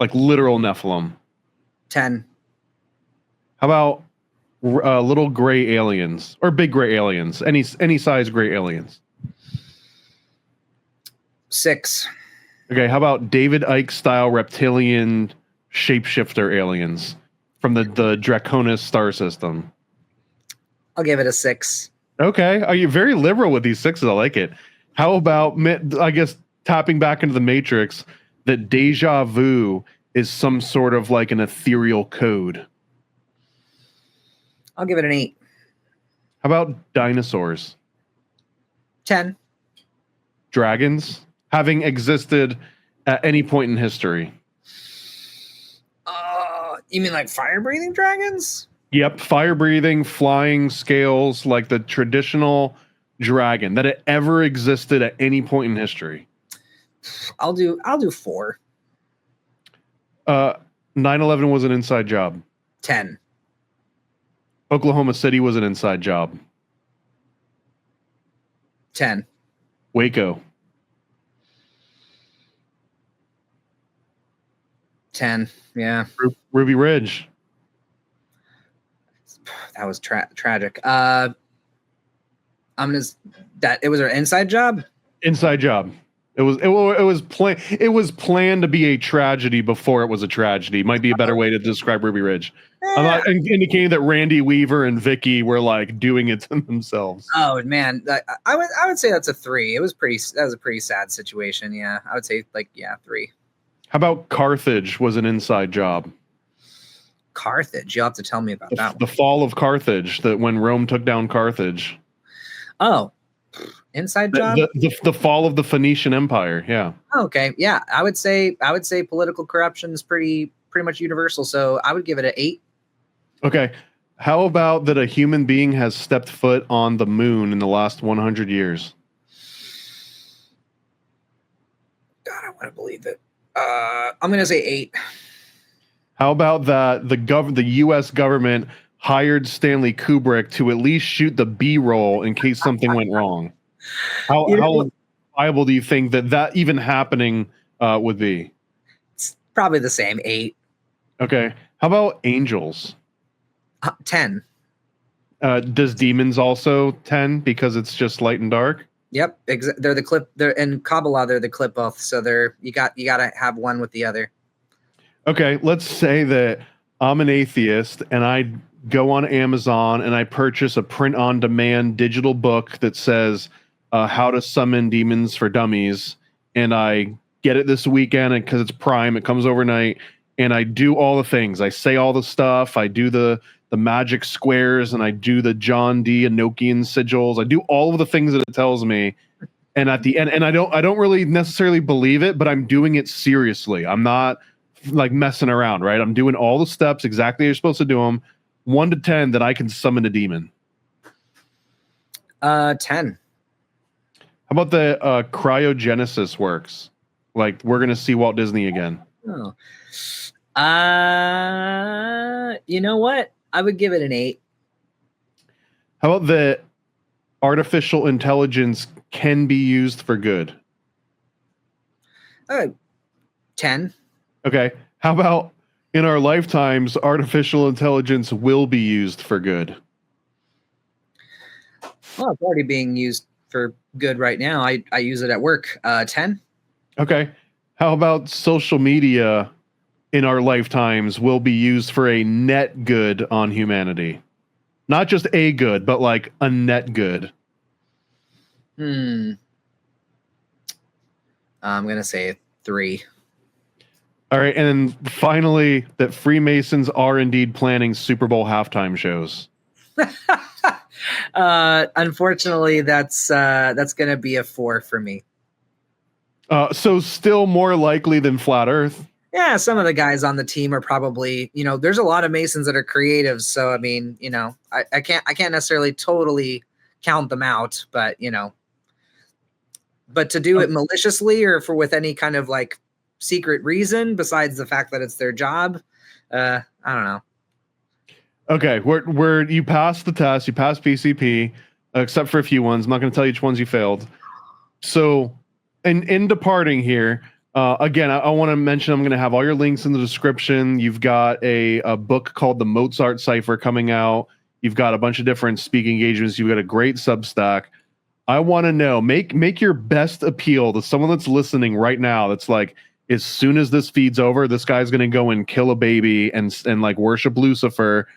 Like literal Nephilim. 10. How about little gray aliens or big gray aliens? Any size gray aliens? 6. Okay, how about David Icke style reptilian shapeshifter aliens from the Draconis star system? I'll give it a 6. Okay, are you very liberal with these 6s? I like it. How about, I guess, tapping back into the Matrix, that deja vu is some sort of like an ethereal code? I'll give it an 8. How about dinosaurs? 10. Dragons having existed at any point in history? You mean like fire-breathing dragons? Yep, fire-breathing, flying scales, like the traditional dragon that it ever existed at any point in history. I'll do 4. 9/11 was an inside job. 10. Oklahoma City was an inside job. 10. Waco. 10. Yeah. Ruby Ridge. That was tragic. I'm gonna that it was an inside job. Inside job. It was planned to be a tragedy before it was a tragedy. Might be a better way to describe Ruby Ridge. I'm not indicating that Randy Weaver and Vicky were like doing it to themselves. Oh man, I would say that's a 3. That was a pretty sad situation. Yeah, I would say 3. How about Carthage was an inside job? Carthage. You'll have to tell me about that one. The fall of Carthage, that when Rome took down Carthage. Oh, inside job. The fall of the Phoenician Empire. Yeah. Okay. Yeah, I would say political corruption is pretty much universal. So I would give it an 8. Okay. How about that a human being has stepped foot on the moon in the last 100 years? God, I want to believe it. I'm going to say 8. How about that the U.S. government hired Stanley Kubrick to at least shoot the B-roll in case something went wrong? How viable do you think that even happening would be? It's probably the same, 8. Okay. How about angels? 10. Does demons also 10 because it's just light and dark? Yep, they're the clip. They're in Kabbalah. They're the clip-off. So you got to have one with the other. Okay, let's say that I'm an atheist and I go on Amazon and I purchase a print-on-demand digital book that says how to summon demons for dummies, and I get it this weekend because it's Prime. It comes overnight, and I do all the things. I say all the stuff. I do the magic squares, and I do the John D. Enochian sigils. I do all of the things that it tells me, and at the end, and I don't really necessarily believe it, but I'm doing it seriously. I'm not like messing around, right? I'm doing all the steps exactly as you're supposed to do them. 1 to 10 that I can summon a demon. 10. How about the cryogenesis works? Like, we're gonna see Walt Disney again. Oh. You know what? I would give it an 8. How about the artificial intelligence can be used for good? 10. Okay. How about in our lifetimes, artificial intelligence will be used for good? Well, it's already being used for good right now. I use it at work. 10. Okay. How about social media in our lifetimes will be used for a net good on humanity? Not just a good, but like a net good. I'm going to say 3. All right. And then finally, that Freemasons are indeed planning Super Bowl halftime shows. Unfortunately, that's going to be a 4 for me. So still more likely than Flat Earth. Yeah, some of the guys on the team are probably, there's a lot of Masons that are creatives. So, I mean, I can't necessarily totally count them out, but, but to do it maliciously or with any kind of like secret reason besides the fact that it's their job, I don't know. Okay, where you passed the test, you passed PCP, except for a few ones. I'm not going to tell you which ones you failed. So, in departing here, again, I want to mention I'm going to have all your links in the description. You've got a book called The Mozart Cipher coming out. You've got a bunch of different speaking engagements. You've got a great Substack. I want to know, make your best appeal to someone that's listening right now. That's like, as soon as this feed's over, this guy's going to go and kill a baby and like worship Lucifer.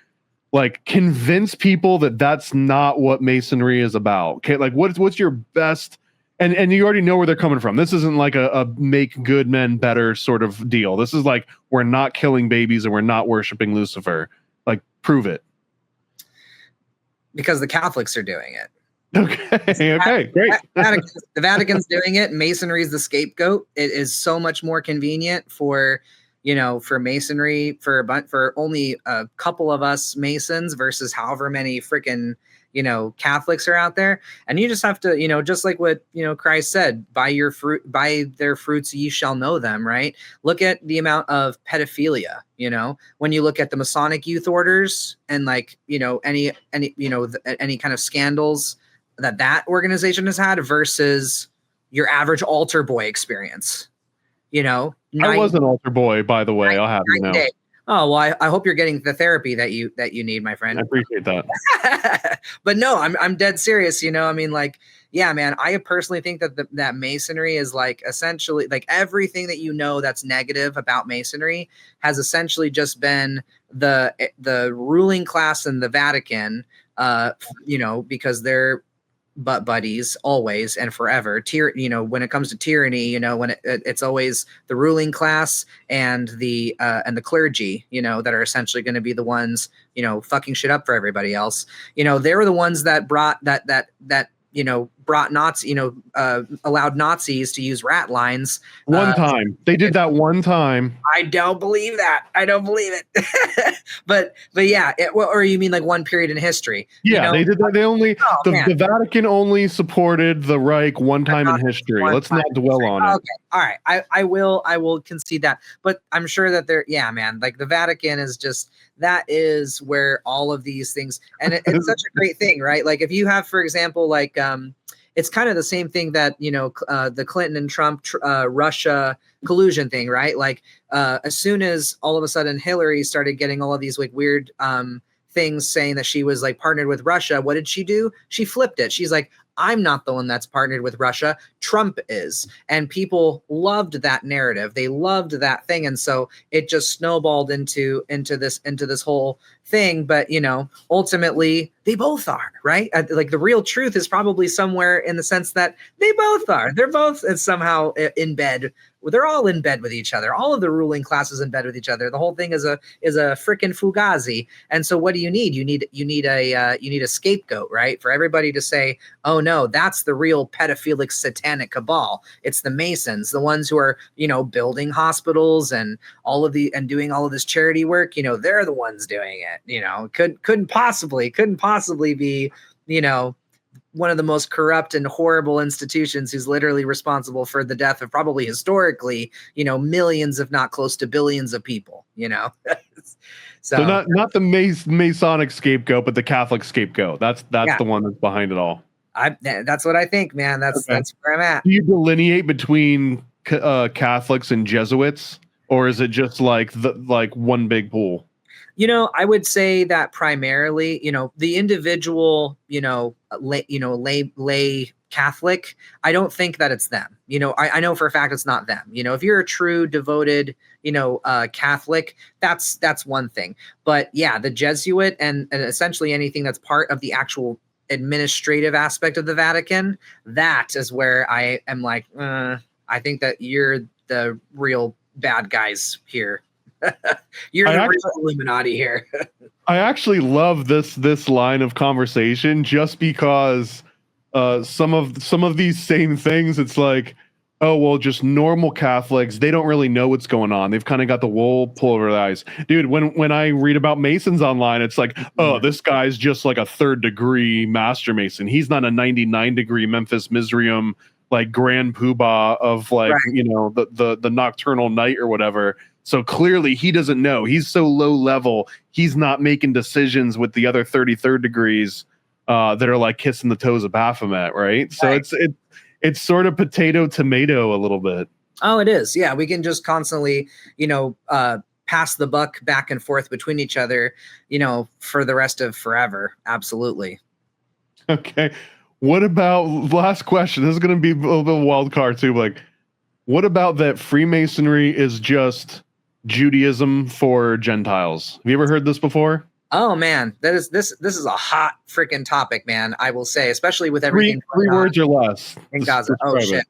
Like, convince people that that's not what Masonry is about. Okay, like what's your best? And you already know where they're coming from. This isn't like a make good men better sort of deal. This is like, we're not killing babies and we're not worshiping Lucifer. Like, prove it. Because the Catholics are doing it. Okay, great. The Vatican's doing it. Masonry is the scapegoat. It is so much more convenient for Masonry for only a couple of us Masons versus however many freaking Catholics are out there. And you just have to, just like what Christ said, by their fruits ye shall know them, right? Look at the amount of pedophilia, when you look at the Masonic youth orders and like, any kind of scandals that organization has had versus your average altar boy experience. I was an altar boy, by the way. I'll have you know. Oh, well, I hope you're getting the therapy that you need, my friend. I appreciate that. But no, I'm dead serious. I mean, like, yeah, man, I personally think that Masonry is like essentially like everything that that's negative about Masonry has essentially just been the ruling class in the Vatican, because they're butt buddies always and forever. When it comes to tyranny, when it's always the ruling class and the clergy, that are essentially going to be the ones, fucking shit up for everybody else. They were the ones that brought brought Nazi, allowed Nazis to use rat lines. One time. They did that one time. I don't believe that. I don't believe it. but yeah, or you mean like one period in history? Yeah, they did that. They only the Vatican only supported the Reich one time in history. Let's not dwell on it. Okay. All right. I will concede that. But I'm sure that like the Vatican is just, that is where all of these things, and it's such a great thing, right? Like if you have, for example, like it's kind of the same thing that the Clinton and Trump Russia collusion thing, right? Like as soon as all of a sudden Hillary started getting all of these like weird things saying that she was like partnered with Russia, what did she do? She flipped it. She's like, I'm not the one that's partnered with Russia. Trump is. And people loved that narrative. They loved that thing. And so it just snowballed into this whole thing. But, ultimately they both are, right? Like the real truth is probably somewhere in the sense that they both are. They're both somehow in bed. They're all in bed with each other. All of the ruling classes in bed with each other. The whole thing is a freaking fugazi. And so what do you need? You need a scapegoat, right? For everybody to say, oh no, that's the real pedophilic satanic cabal. It's the Masons, the ones who are, building hospitals and doing all of this charity work. They're the ones doing it. Couldn't possibly be, one of the most corrupt and horrible institutions who's literally responsible for the death of probably historically, millions, if not close to billions of people, So not the Masonic scapegoat, but the Catholic scapegoat. That's the one that's behind it all. That's what I think, man. That's where I'm at. Do you delineate between Catholics and Jesuits, or is it just like one big pool? I would say that primarily, the individual, lay Catholic, I don't think that it's them. I know for a fact it's not them. If you're a true devoted, Catholic, that's one thing. But yeah, the Jesuit and essentially anything that's part of the actual administrative aspect of the Vatican, that is where I am like, I think that you're the real bad guys here. You're the real Illuminati here. I actually love this line of conversation just because some of these same things, it's like, oh, well, just normal Catholics, they don't really know what's going on. They've kind of got the wool pulled over their eyes. Dude, when I read about Masons online, it's like, oh, this guy's just like a 3rd degree Master Mason. He's not a 99 degree Memphis Mizraim, like Grand Poobah of like, right. the Nocturnal Night or whatever. So clearly he doesn't know. He's so low level. He's not making decisions with the other 33rd degrees that are like kissing the toes of Baphomet, right? So right. It's sort of potato tomato a little bit. Oh, it is. Yeah, we can just constantly, pass the buck back and forth between each other, for the rest of forever. Absolutely. Okay. What about, last question, this is going to be a little bit of a wild card too, like, what about that Freemasonry is just Judaism for Gentiles? Have you ever heard this before? Oh man, this is a hot freaking topic, man. I will say, especially with everything. Three words or less in Gaza. Oh shit.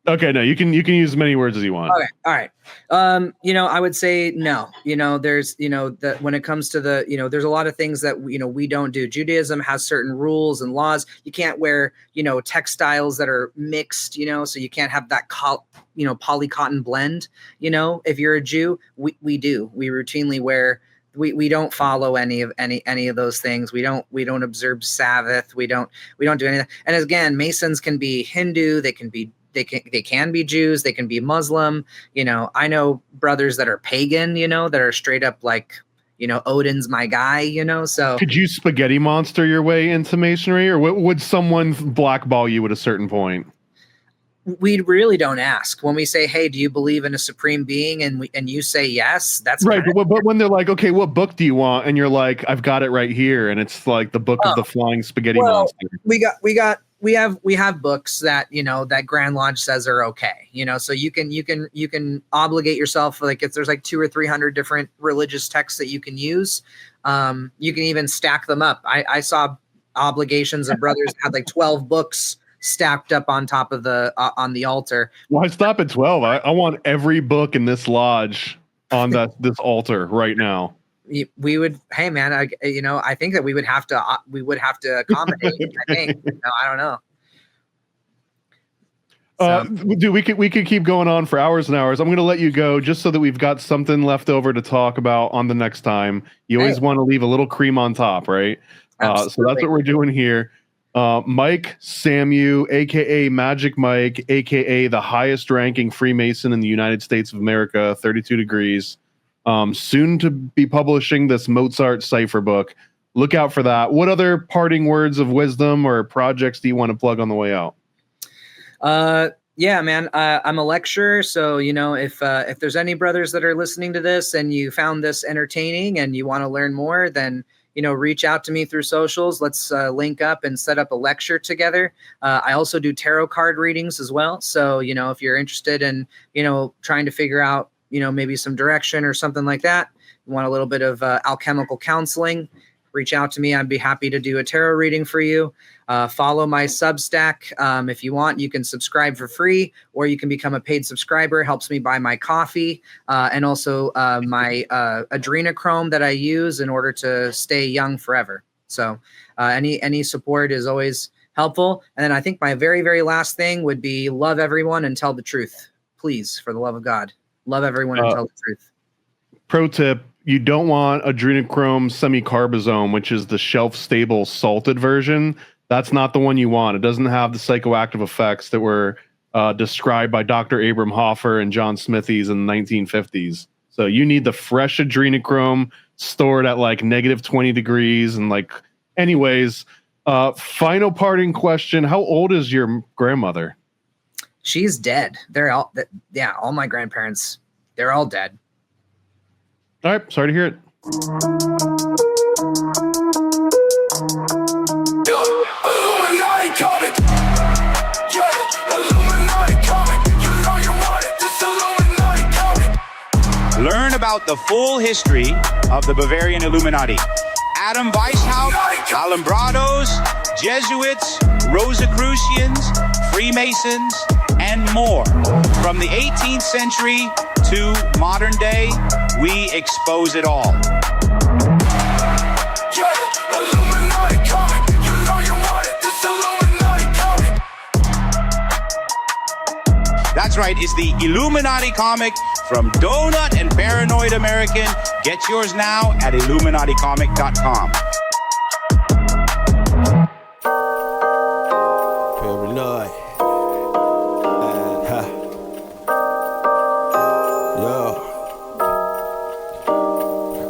Okay, no, you can use as many words as you want. Okay, all right. I would say no. There's that when it comes to the there's a lot of things that we don't do. Judaism has certain rules and laws. You can't wear textiles that are mixed. So you can't have that poly cotton blend. If you're a Jew, we do. We routinely wear. We don't follow any of those things. We don't observe Sabbath. We don't do anything. And again, Masons can be Hindu. They can be Jews, they can be Muslim. I know brothers that are pagan, that are straight up like, Odin's my guy, so. Could you spaghetti monster your way into Masonry, or would someone blackball you at a certain point? We really don't ask. When we say, hey, do you believe in a supreme being? And you say yes, that's right. But when they're like, okay, what book do you want? And you're like, I've got it right here. And it's like the book of the flying spaghetti monster. We have books that that Grand Lodge says are okay, so you can obligate yourself, like if there's like 200 or 300 different religious texts that you can use. You can even stack them up. I saw obligations of brothers that had like 12 books stacked up on top of on the altar. Why stop at 12? I want every book in this lodge on this altar right now. We would, hey man, I think that we would have to accommodate. I think, I don't know. Dude, we could keep going on for hours and hours. I'm going to let you go just so that we've got something left over to talk about on the next time. You always want to leave a little cream on top, right? So that's what we're doing here. Mike Samu, aka Magic Mike, aka the highest ranking Freemason in the United States of America, 32 degrees. Soon to be publishing this Mozart cipher book. Look out for that. What other parting words of wisdom or projects do you want to plug on the way out? Yeah, man, I'm a lecturer. So, if there's any brothers that are listening to this and you found this entertaining and you want to learn more, then reach out to me through socials. Let's link up and set up a lecture together. I also do tarot card readings as well. So, if you're interested in, trying to figure out, maybe some direction or something like that, you want a little bit of alchemical counseling, reach out to me. I'd be happy to do a tarot reading for you. Follow my Substack. If you want, you can subscribe for free, or you can become a paid subscriber. It helps me buy my coffee and also my adrenochrome that I use in order to stay young forever. So any support is always helpful. And then I think my very, very last thing would be love everyone and tell the truth. Please, for the love of God, love everyone and tell the truth. Pro tip. You don't want adrenochrome semicarbazome, which is the shelf-stable salted version. That's not the one you want. It doesn't have the psychoactive effects that were described by Dr. Abram Hoffer and John Smithies in the 1950s. So you need the fresh adrenochrome stored at like negative 20 degrees. And like, anyways, final parting question. How old is your grandmother? she's dead. They're all, all my grandparents, they're all dead. All right, sorry to hear it. Learn about the full history of the Bavarian Illuminati. Adam Weishaupt, Alumbrados, Jesuits, Rosicrucians, Freemasons, and more. From the 18th century to modern day, we expose it all. That's right, it's the Illuminati comic from Donut and Paranoid American. Get yours now at IlluminatiComic.com. Paranoid.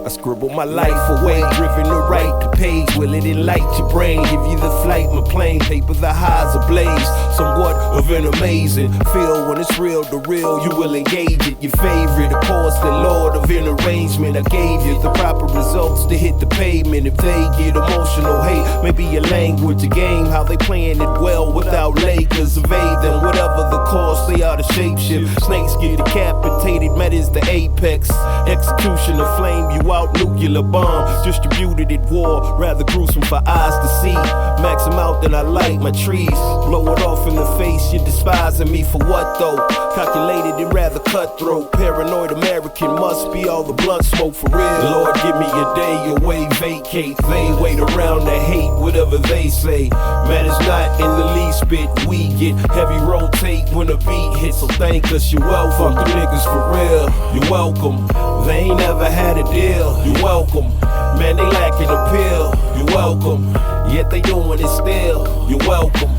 I scribble my life away, driven to write the page. Will it enlighten your brain? Give you the flight, my plane, paper, the highs ablaze. Somewhat of an amazing feel when it's real to real. You will engage it. Your favorite, of course, the Lord of an arrangement. I gave you the proper results to hit the pavement. If they get emotional, hate, maybe your language, a game, how they playing it well without Lakers. Evade them, whatever the cost, they are the shapeshift. Snakes get decapitated, met is the apex. Execution of flame you out, nuclear bomb distributed at war, rather gruesome for eyes to see. Max them out, then I light my trees. Blow it off in the face, you're despising me for what though? Calculated and rather cutthroat. Paranoid American must be all the blunt smoke for real. Lord, give me a day away, vacate. They wait around to hate whatever they say. Man, it's not in the least bit. We get heavy rotate when the beat hits, so thank us, you're welcome. Fuck the niggas for real, you're welcome. They ain't never had a deal, you're welcome. Man, they lacking appeal, you're welcome. Yet they doing it still, you're welcome.